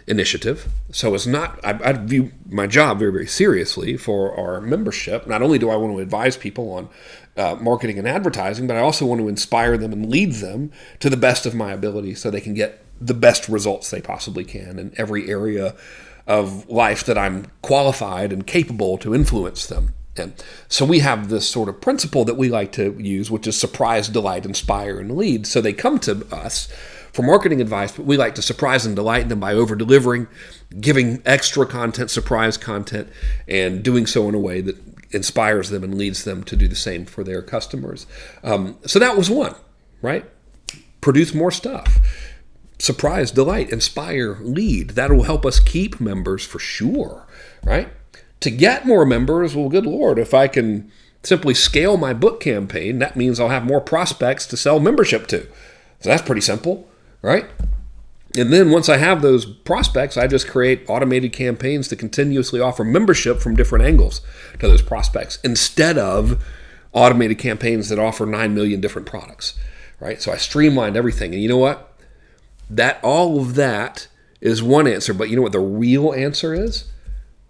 initiative. So it's not, I view my job very, very seriously for our membership. Not only do I want to advise people on marketing and advertising, but I also want to inspire them and lead them to the best of my ability so they can get the best results they possibly can in every area of life that I'm qualified and capable to influence them. And so we have this sort of principle that we like to use, which is surprise, delight, inspire, and lead. So they come to us for marketing advice, but we like to surprise and delight them by over-delivering, giving extra content, surprise content, and doing so in a way that inspires them and leads them to do the same for their customers. So that was one, right? Produce more stuff. Surprise, delight, inspire, lead. That will help us keep members for sure, right? To get more members, well, good Lord, if I can simply scale my book campaign, that means I'll have more prospects to sell membership to. So that's pretty simple, right? And then once I have those prospects, I just create automated campaigns to continuously offer membership from different angles to those prospects instead of automated campaigns that offer 9 million different products, right? So I streamlined everything. And you know what? All of that is one answer. But you know what the real answer is?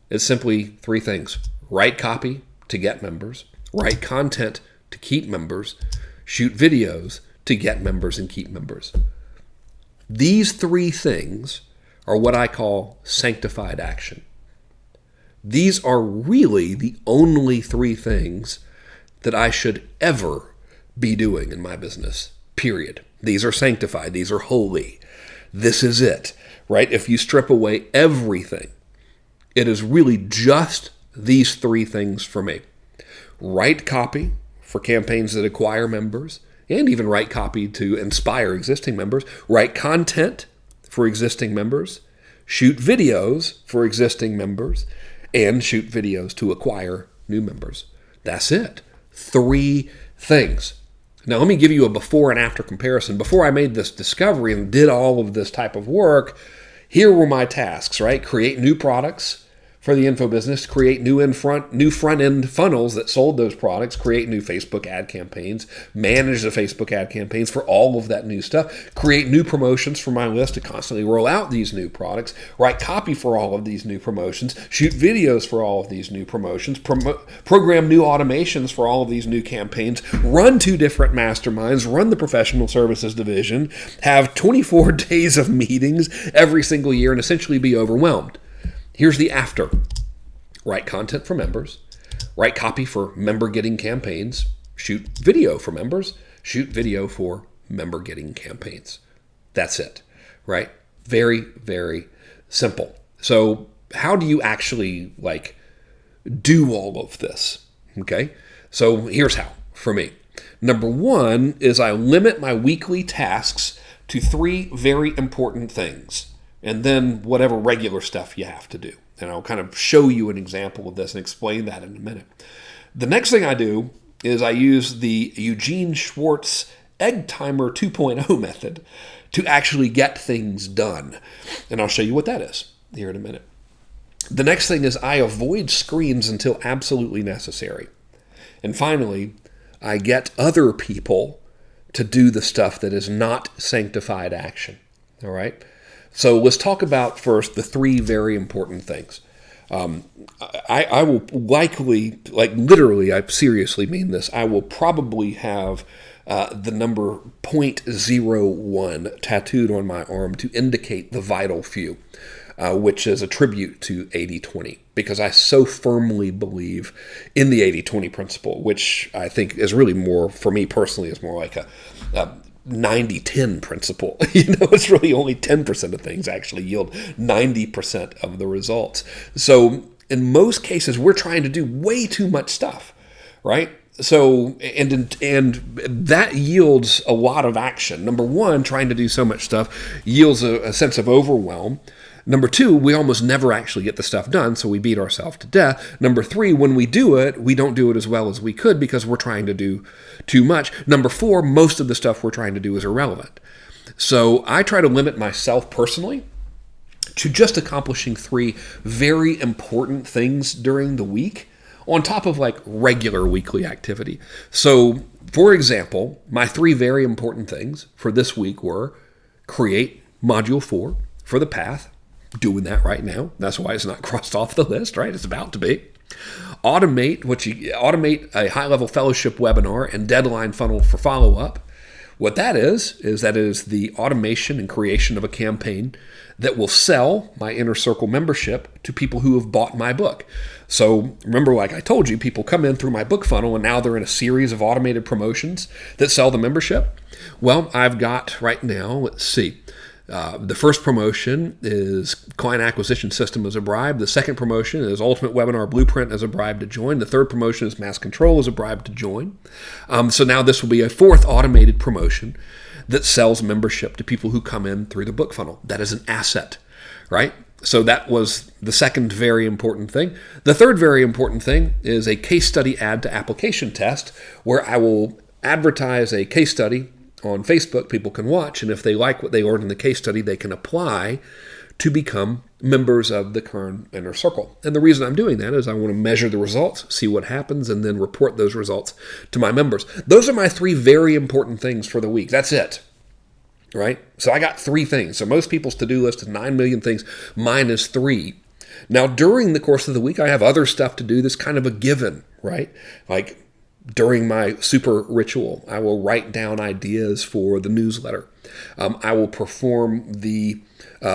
It's simply three things. Write copy to get members, write content to keep members, shoot videos to get members and keep members. These three things are what I call sanctified action. These are really the only three things that I should ever be doing in my business, period. These are sanctified. These are holy. This is it, right? If you strip away everything, it is really just these three things for me. Write copy for campaigns that acquire members, and even write copy to inspire existing members. Write content for existing members. Shoot videos for existing members. And shoot videos to acquire new members. That's it. Three things. Now, let me give you a before and after comparison. Before I made this discovery and did all of this type of work, here were my tasks, right? Create new products for the info business, create new front-end funnels that sold those products, create new Facebook ad campaigns, manage the Facebook ad campaigns for all of that new stuff, create new promotions for my list to constantly roll out these new products, write copy for all of these new promotions, shoot videos for all of these new promotions, program new automations for all of these new campaigns, run 2 different masterminds, run the professional services division, have 24 days of meetings every single year, and essentially be overwhelmed. Here's the after. Write content for members, write copy for member-getting campaigns, shoot video for members, shoot video for member-getting campaigns. That's it, right? Very, very simple. So how do you actually do all of this? Okay, so here's how for me. Number one is I limit my weekly tasks to 3 very important things, and then whatever regular stuff you have to do. And I'll kind of show you an example of this and explain that in a minute. The next thing I do is I use the Eugene Schwartz Egg Timer 2.0 method to actually get things done. And I'll show you what that is here in a minute. The next thing is I avoid screens until absolutely necessary. And finally, I get other people to do the stuff that is not sanctified action. All right? So let's talk about first the three very important things. I will likely, like literally, I seriously mean this, I will probably have the number 0.01 tattooed on my arm to indicate the vital few, which is a tribute to 80-20, because I so firmly believe in the 80-20 principle, which I think is really more, for me personally, is more like a 90-10 principle. It's really only 10% of things actually yield 90% of the results. So in most cases, we're trying to do way too much stuff, right? So, and that yields a lot of action. Number one, trying to do so much stuff yields a sense of overwhelm. Number two, we almost never actually get the stuff done, so we beat ourselves to death. Number three, when we do it, we don't do it as well as we could because we're trying to do too much. Number four, most of the stuff we're trying to do is irrelevant. So I try to limit myself personally to just accomplishing three very important things during the week on top of like regular weekly activity. So, for example, my three very important things for this week were create Module 4 for the path. Doing that right now. That's why it's not crossed off the list, right? It's about to be. Automate a high-level fellowship webinar and deadline funnel for follow-up. What that is the automation and creation of a campaign that will sell my Inner Circle membership to people who have bought my book. So remember, like I told you, people come in through my book funnel and now they're in a series of automated promotions that sell the membership. Well, I've got right now, let's see, the first promotion is Client Acquisition System as a bribe. The second promotion is Ultimate Webinar Blueprint as a bribe to join. The third promotion is Mass Control as a bribe to join. So now this will be a fourth automated promotion that sells membership to people who come in through the book funnel. That is an asset, right? So that was the second very important thing. The third very important thing is a case study add to application test where I will advertise a case study on Facebook. People can watch, and if they like what they learned in the case study, they can apply to become members of the Kern Inner Circle. And the reason I'm doing that is I want to measure the results, see what happens, and then report those results to my members. Those are my three very important things for the week. That's it, right? So I got three things. So most people's to-do list is 9 million things. Mine is 3. Now, during the course of the week, I have other stuff to do that's kind of a given, right? Like, during my super ritual, I will write down ideas for the newsletter. I will perform the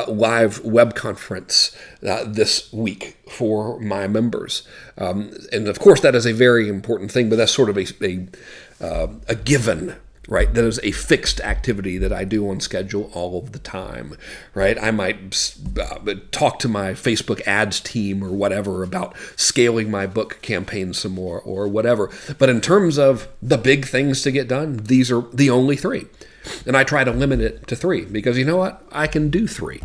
live web conference this week for my members. And of course, that is a very important thing, but that's sort of a given, right? That is a fixed activity that I do on schedule all of the time, right? I might talk to my Facebook ads team or whatever about scaling my book campaign some more or whatever. But in terms of the big things to get done, these are the only 3. And I try to limit it to 3 because you know what? I can do 3.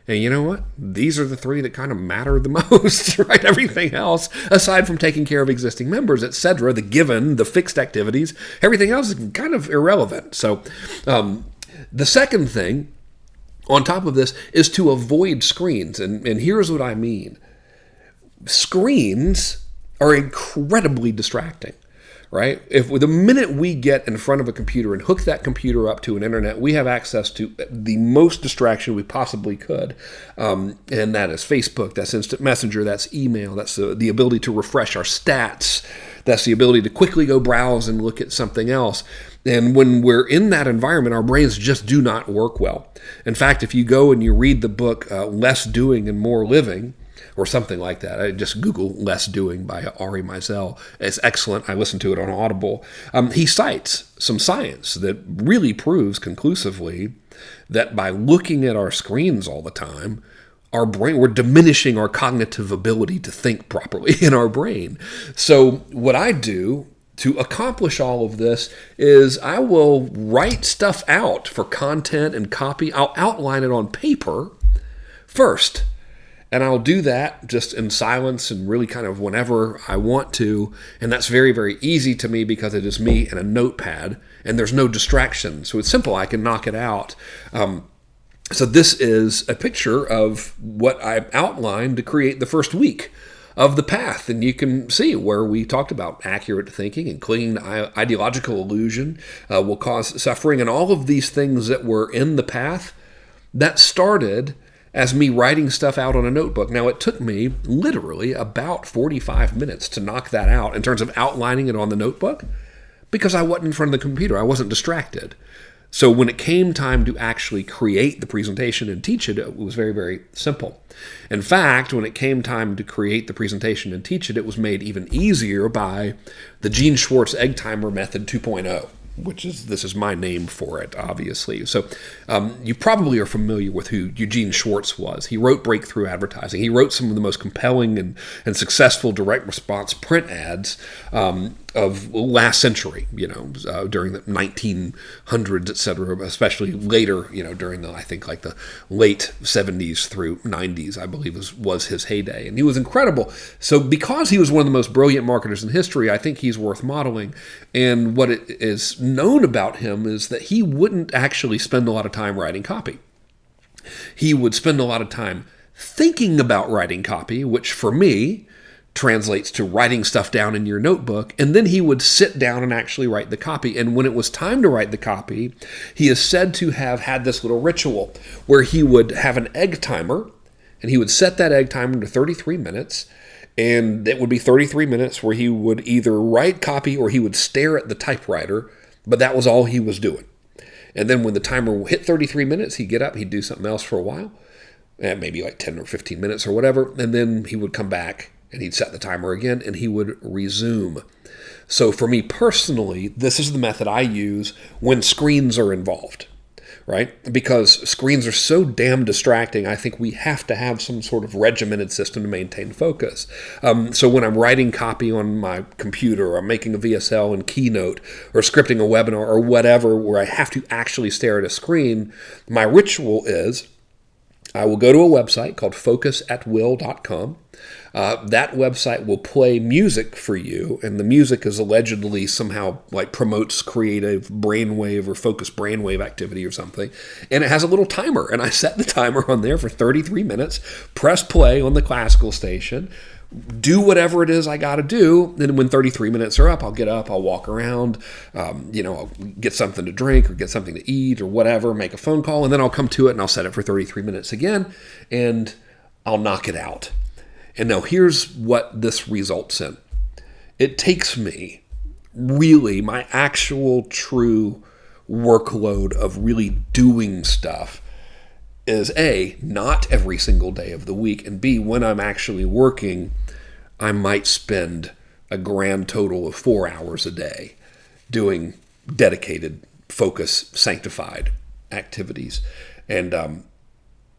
And you know what? These are the 3 that kind of matter the most, right? Everything else, aside from taking care of existing members, etc., the given, the fixed activities, everything else is kind of irrelevant. So the second thing on top of this is to avoid screens. And here's what I mean. Screens are incredibly distracting. Right? If the minute we get in front of a computer and hook that computer up to an internet, we have access to the most distraction we possibly could. And that is Facebook, that's instant messenger, that's email, that's the ability to refresh our stats, that's the ability to quickly go browse and look at something else. And when we're in that environment, our brains just do not work well. In fact, if you go and you read the book Less Doing and More Living, or something like that. I just Google Less Doing by Ari Meisel. It's excellent. I listened to it on Audible. He cites some science that really proves conclusively that by looking at our screens all the time, we're diminishing our cognitive ability to think properly in our brain. So what I do to accomplish all of this is I will write stuff out for content and copy. I'll outline it on paper first. And I'll do that just in silence and really kind of whenever I want to. And that's very, very easy to me because it is me and a notepad and there's no distraction. So it's simple. I can knock it out. So this is a picture of what I outlined to create the first week of the path. And you can see where we talked about accurate thinking and clinging to ideological illusion will cause suffering, and all of these things that were in the path that started as me writing stuff out on a notebook. Now, it took me literally about 45 minutes to knock that out in terms of outlining it on the notebook, because I wasn't in front of the computer. I wasn't distracted. So when it came time to actually create the presentation and teach it, it was very, very simple. In fact, when it came time to create the presentation and teach it, it was made even easier by the Gene Schwartz Egg Timer Method 2.0. This is my name for it, obviously. So you probably are familiar with who Eugene Schwartz was. He wrote Breakthrough Advertising. He wrote some of the most compelling and successful direct response print ads of last century, during the 1900s, et cetera, especially later, during the, I think, like the late 70s through 90s, I believe was his heyday. And he was incredible. So because he was one of the most brilliant marketers in history, I think he's worth modeling. And what it is known about him is that he wouldn't actually spend a lot of time writing copy. He would spend a lot of time thinking about writing copy, which for me translates to writing stuff down in your notebook, and then he would sit down and actually write the copy. And when it was time to write the copy, he is said to have had this little ritual where he would have an egg timer, and he would set that egg timer to 33 minutes, and it would be 33 minutes where he would either write copy or he would stare at the typewriter, but that was all he was doing. And then when the timer hit 33 minutes, he'd get up, he'd do something else for a while, maybe like 10 or 15 minutes or whatever, and then he would come back and he'd set the timer again, and he would resume. So for me personally, this is the method I use when screens are involved, right? Because screens are so damn distracting, I think we have to have some sort of regimented system to maintain focus. So when I'm writing copy on my computer, or I'm making a VSL in Keynote, or scripting a webinar, or whatever, where I have to actually stare at a screen, my ritual is I will go to a website called focusatwill.com. That website will play music for you, and the music is allegedly somehow like promotes creative brainwave or focused brainwave activity or something. And it has a little timer, and I set the timer on there for 33 minutes, press play on the classical station, do whatever it is I got to do. Then when 33 minutes are up, I'll get up, I'll walk around, I'll get something to drink or get something to eat or whatever, make a phone call, and then I'll come to it and I'll set it for 33 minutes again, and I'll knock it out. And now here's what this results in. It takes me really my actual true workload of really doing stuff is A, not every single day of the week, and B, when I'm actually working, I might spend a grand total of 4 hours a day doing dedicated, focus, sanctified activities. And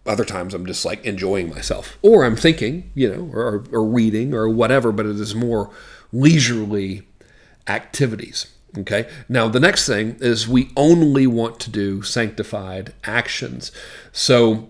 other times I'm just like enjoying myself, or I'm thinking, or reading or whatever, but it is more leisurely activities. Okay. Now, the next thing is we only want to do sanctified actions. So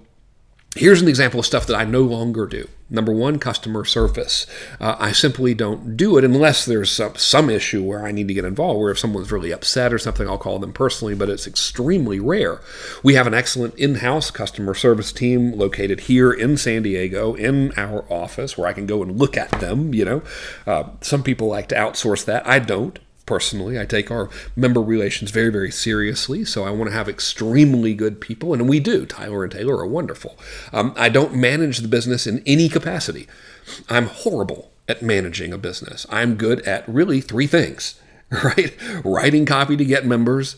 here's an example of stuff that I no longer do. Number one, customer service. I simply don't do it unless there's some issue where I need to get involved, where if someone's really upset or something, I'll call them personally, but it's extremely rare. We have an excellent in-house customer service team located here in San Diego in our office where I can go and look at them. Some people like to outsource that. I don't. Personally, I take our member relations very, very seriously, so I want to have extremely good people, and we do. Tyler and Taylor are wonderful. I don't manage the business in any capacity. I'm horrible at managing a business. I'm good at really 3 things, right? Writing copy to get members,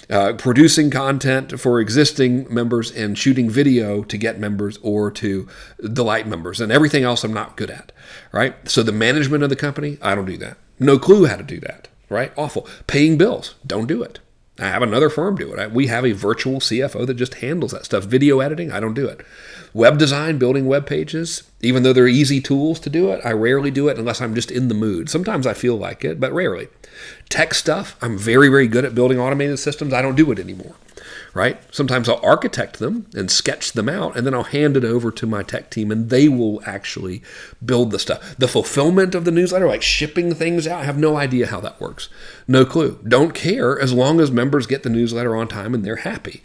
producing content for existing members, and shooting video to get members or to delight members, and everything else I'm not good at, right? So the management of the company, I don't do that. No clue how to do that. Right? Awful. Paying bills. Don't do it. I have another firm do it. We have a virtual CFO that just handles that stuff. Video editing, I don't do it. Web design, building web pages, even though they're easy tools to do it, I rarely do it unless I'm just in the mood. Sometimes I feel like it, but rarely. Tech stuff, I'm very, very good at building automated systems. I don't do it anymore. Right? Sometimes I'll architect them and sketch them out, and then I'll hand it over to my tech team, and they will actually build the stuff. The fulfillment of the newsletter, like shipping things out, I have no idea how that works. No clue. Don't care as long as members get the newsletter on time and they're happy.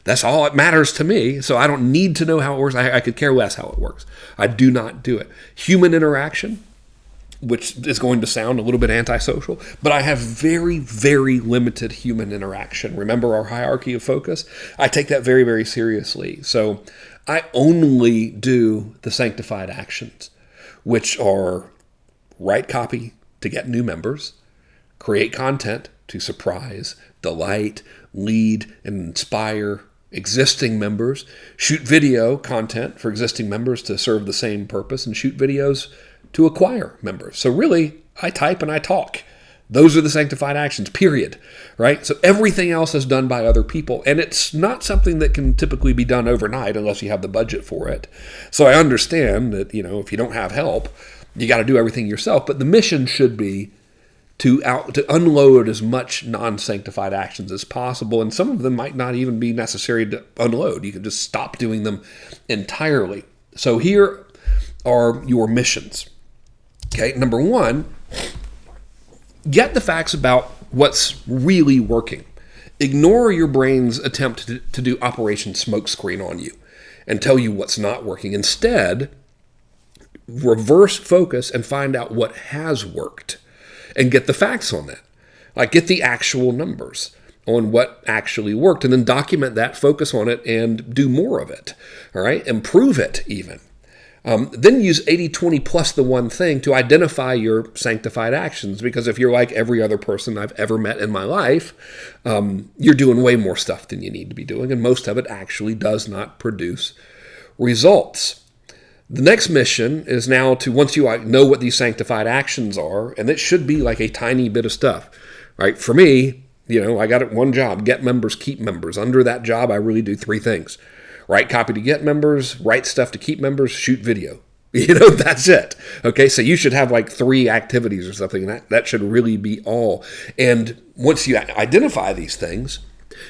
That's all that matters to me. So I don't need to know how it works. I could care less how it works. I do not do it. Human interaction, which is going to sound a little bit antisocial, but I have very, very limited human interaction. Remember our hierarchy of focus? I take that very, very seriously. So I only do the sanctified actions, which are write copy to get new members, create content to surprise, delight, lead, and inspire existing members, shoot video content for existing members to serve the same purpose, and shoot videos to acquire members. So really, I type and I talk. Those are the sanctified actions, period, right? So everything else is done by other people, and it's not something that can typically be done overnight unless you have the budget for it. So I understand that, if you don't have help, you got to do everything yourself, but the mission should be to unload as much non-sanctified actions as possible, and some of them might not even be necessary to unload. You can just stop doing them entirely. So here are your missions. Okay, number one, get the facts about what's really working. Ignore your brain's attempt to do Operation Smokescreen on you and tell you what's not working. Instead, reverse focus and find out what has worked and get the facts on that. Like, get the actual numbers on what actually worked, and then document that, focus on it, and do more of it. All right? Improve it even. Then use 80-20 plus the one thing to identify your sanctified actions, because if you're like every other person I've ever met in my life, you're doing way more stuff than you need to be doing, and most of it actually does not produce results. The next mission is now to, once you know what these sanctified actions are, and it should be like a tiny bit of stuff, right? For me, I got one job, get members, keep members. Under that job, I really do three things. Write copy to get members, write stuff to keep members, shoot video. That's it. Okay, so you should have like 3 activities or something, and that should really be all. And once you identify these things,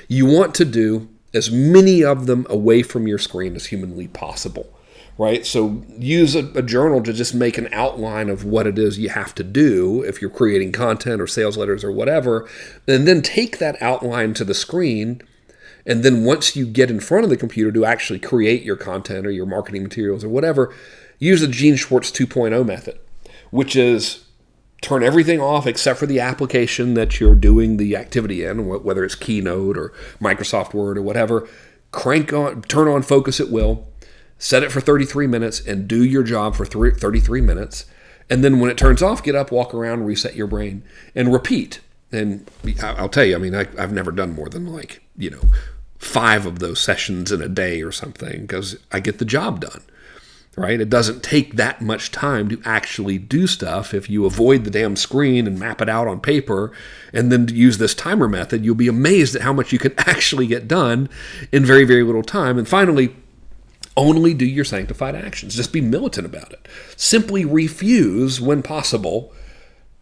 you want to do as many of them away from your screen as humanly possible. Right? So use a journal to just make an outline of what it is you have to do if you're creating content or sales letters or whatever, and then take that outline to the screen. And then once you get in front of the computer to actually create your content or your marketing materials or whatever, use the Gene Schwartz 2.0 method, which is turn everything off except for the application that you're doing the activity in, whether it's Keynote or Microsoft Word or whatever. Turn on focus at will. Set it for 33 minutes and do your job for 33 minutes. And then when it turns off, get up, walk around, reset your brain, and repeat. And I'll tell you, I've never done more than 5 of those sessions in a day or something, because I get the job done, right? It doesn't take that much time to actually do stuff. If you avoid the damn screen and map it out on paper and then use this timer method, you'll be amazed at how much you can actually get done in very, very little time. And finally, only do your sanctified actions. Just be militant about it. Simply refuse, when possible,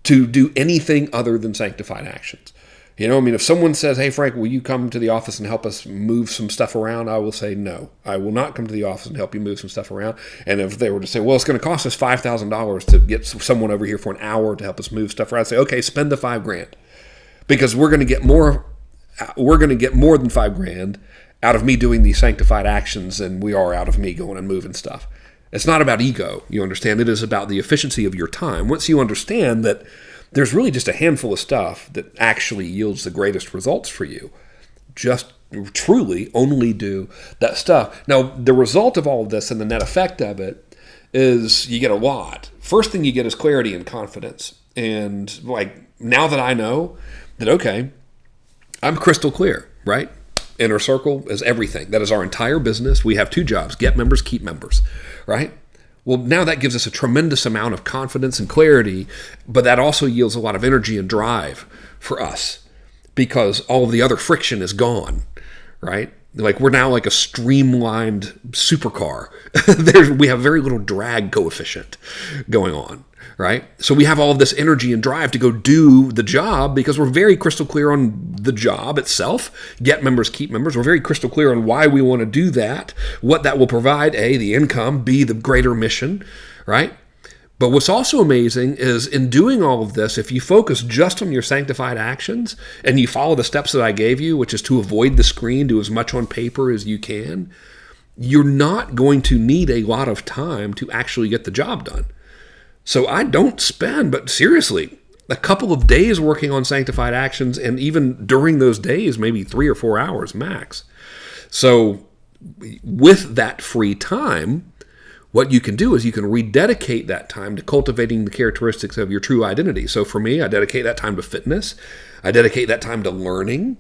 to do anything other than sanctified actions. If someone says, hey, Frank, will you come to the office and help us move some stuff around? I will say, no, I will not come to the office and help you move some stuff around. And if they were to say, well, it's going to cost us $5,000 to get someone over here for an hour to help us move stuff around, I'd say, okay, spend the $5,000, because we're going to get more than $5,000 out of me doing these sanctified actions than we are out of me going and moving stuff. It's not about ego, you understand? It is about the efficiency of your time. Once you understand that there's really just a handful of stuff that actually yields the greatest results for you, just truly only do that stuff. Now, the result of all of this and the net effect of it is you get a lot. First thing you get is clarity and confidence. And now that I know that, okay, I'm crystal clear, right? Inner Circle is everything. That is our entire business. We have 2 jobs, get members, keep members, right? Well, now that gives us a tremendous amount of confidence and clarity, but that also yields a lot of energy and drive for us, because all of the other friction is gone, right? We're now like a streamlined supercar. We have very little drag coefficient going on, right? So we have all of this energy and drive to go do the job because we're very crystal clear on the job itself. Get members, keep members. We're very crystal clear on why we want to do that, what that will provide, A, the income, B, the greater mission, right? But what's also amazing is in doing all of this, if you focus just on your sanctified actions and you follow the steps that I gave you, which is to avoid the screen, do as much on paper as you can, you're not going to need a lot of time to actually get the job done. So I don't spend, but seriously, a couple of days working on sanctified actions, and even during those days, maybe 3 or 4 hours max. So with that free time, what you can do is you can rededicate that time to cultivating the characteristics of your true identity. So for me, I dedicate that time to fitness. I dedicate that time to learning,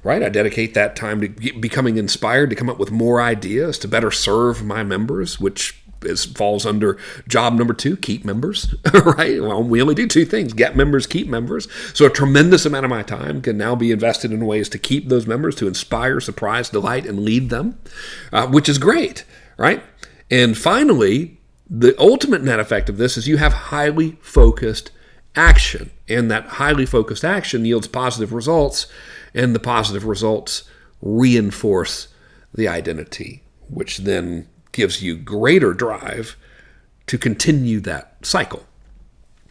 right? I dedicate that time to becoming inspired to come up with more ideas to better serve my members, which falls under job number 2, keep members, right? Well, we only do 2 things, get members, keep members. So a tremendous amount of my time can now be invested in ways to keep those members, to inspire, surprise, delight, and lead them, which is great, right? And finally, the ultimate net effect of this is you have highly focused action, and that highly focused action yields positive results, and the positive results reinforce the identity, which then gives you greater drive to continue that cycle,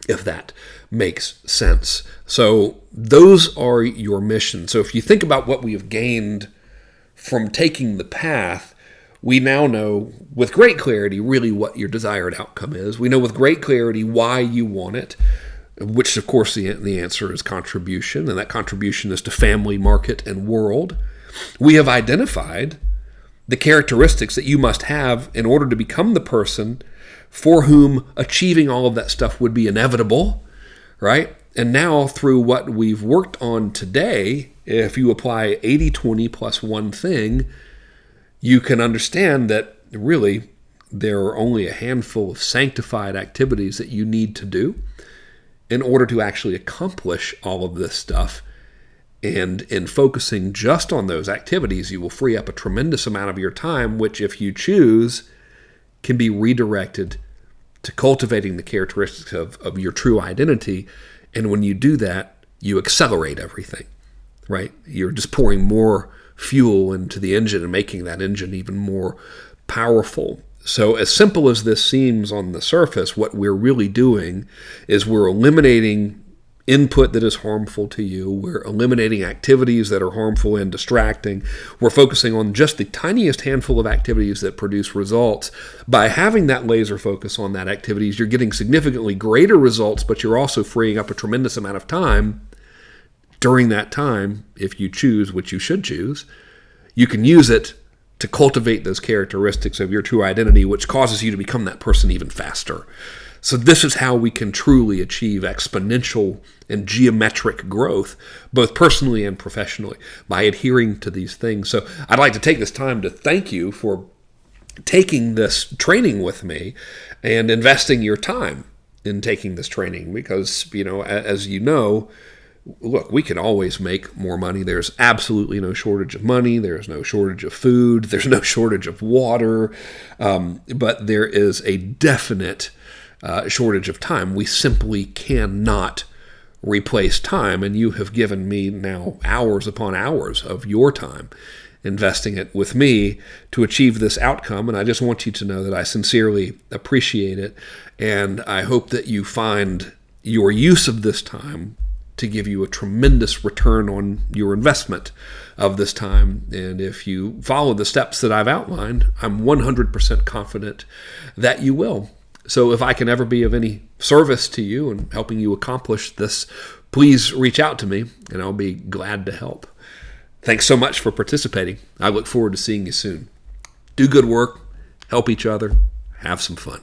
if that makes sense. So those are your missions. So if you think about what we have gained from taking the path, we now know with great clarity really what your desired outcome is. We know with great clarity why you want it, which of course the answer is contribution, and that contribution is to family, market, and world. We have identified the characteristics that you must have in order to become the person for whom achieving all of that stuff would be inevitable, right? And now through what we've worked on today, if you apply 80-20 plus one thing, you can understand that really there are only a handful of sanctified activities that you need to do in order to actually accomplish all of this stuff. And in focusing just on those activities, you will free up a tremendous amount of your time, which if you choose, can be redirected to cultivating the characteristics of your true identity. And when you do that, you accelerate everything, right? You're just pouring more fuel into the engine and making that engine even more powerful. So as simple as this seems on the surface, what we're really doing is we're eliminating input that is harmful to you. We're eliminating activities that are harmful and distracting. We're focusing on just the tiniest handful of activities that produce results. By having that laser focus on that activities, you're getting significantly greater results, but you're also freeing up a tremendous amount of time. During that time, if you choose, which you should choose, you can use it to cultivate those characteristics of your true identity, which causes you to become that person even faster. So this is how we can truly achieve exponential and geometric growth, both personally and professionally, by adhering to these things. So I'd like to take this time to thank you for taking this training with me and investing your time in taking this training because, as you know, look, we can always make more money. There's absolutely no shortage of money. There's no shortage of food. There's no shortage of water. But there is a definite shortage of time. We simply cannot replace time. And you have given me now hours upon hours of your time, investing it with me to achieve this outcome. And I just want you to know that I sincerely appreciate it. And I hope that you find your use of this time to give you a tremendous return on your investment of this time. And if you follow the steps that I've outlined, I'm 100% confident that you will. So if I can ever be of any service to you in helping you accomplish this, please reach out to me and I'll be glad to help. Thanks so much for participating. I look forward to seeing you soon. Do good work, help each other, have some fun.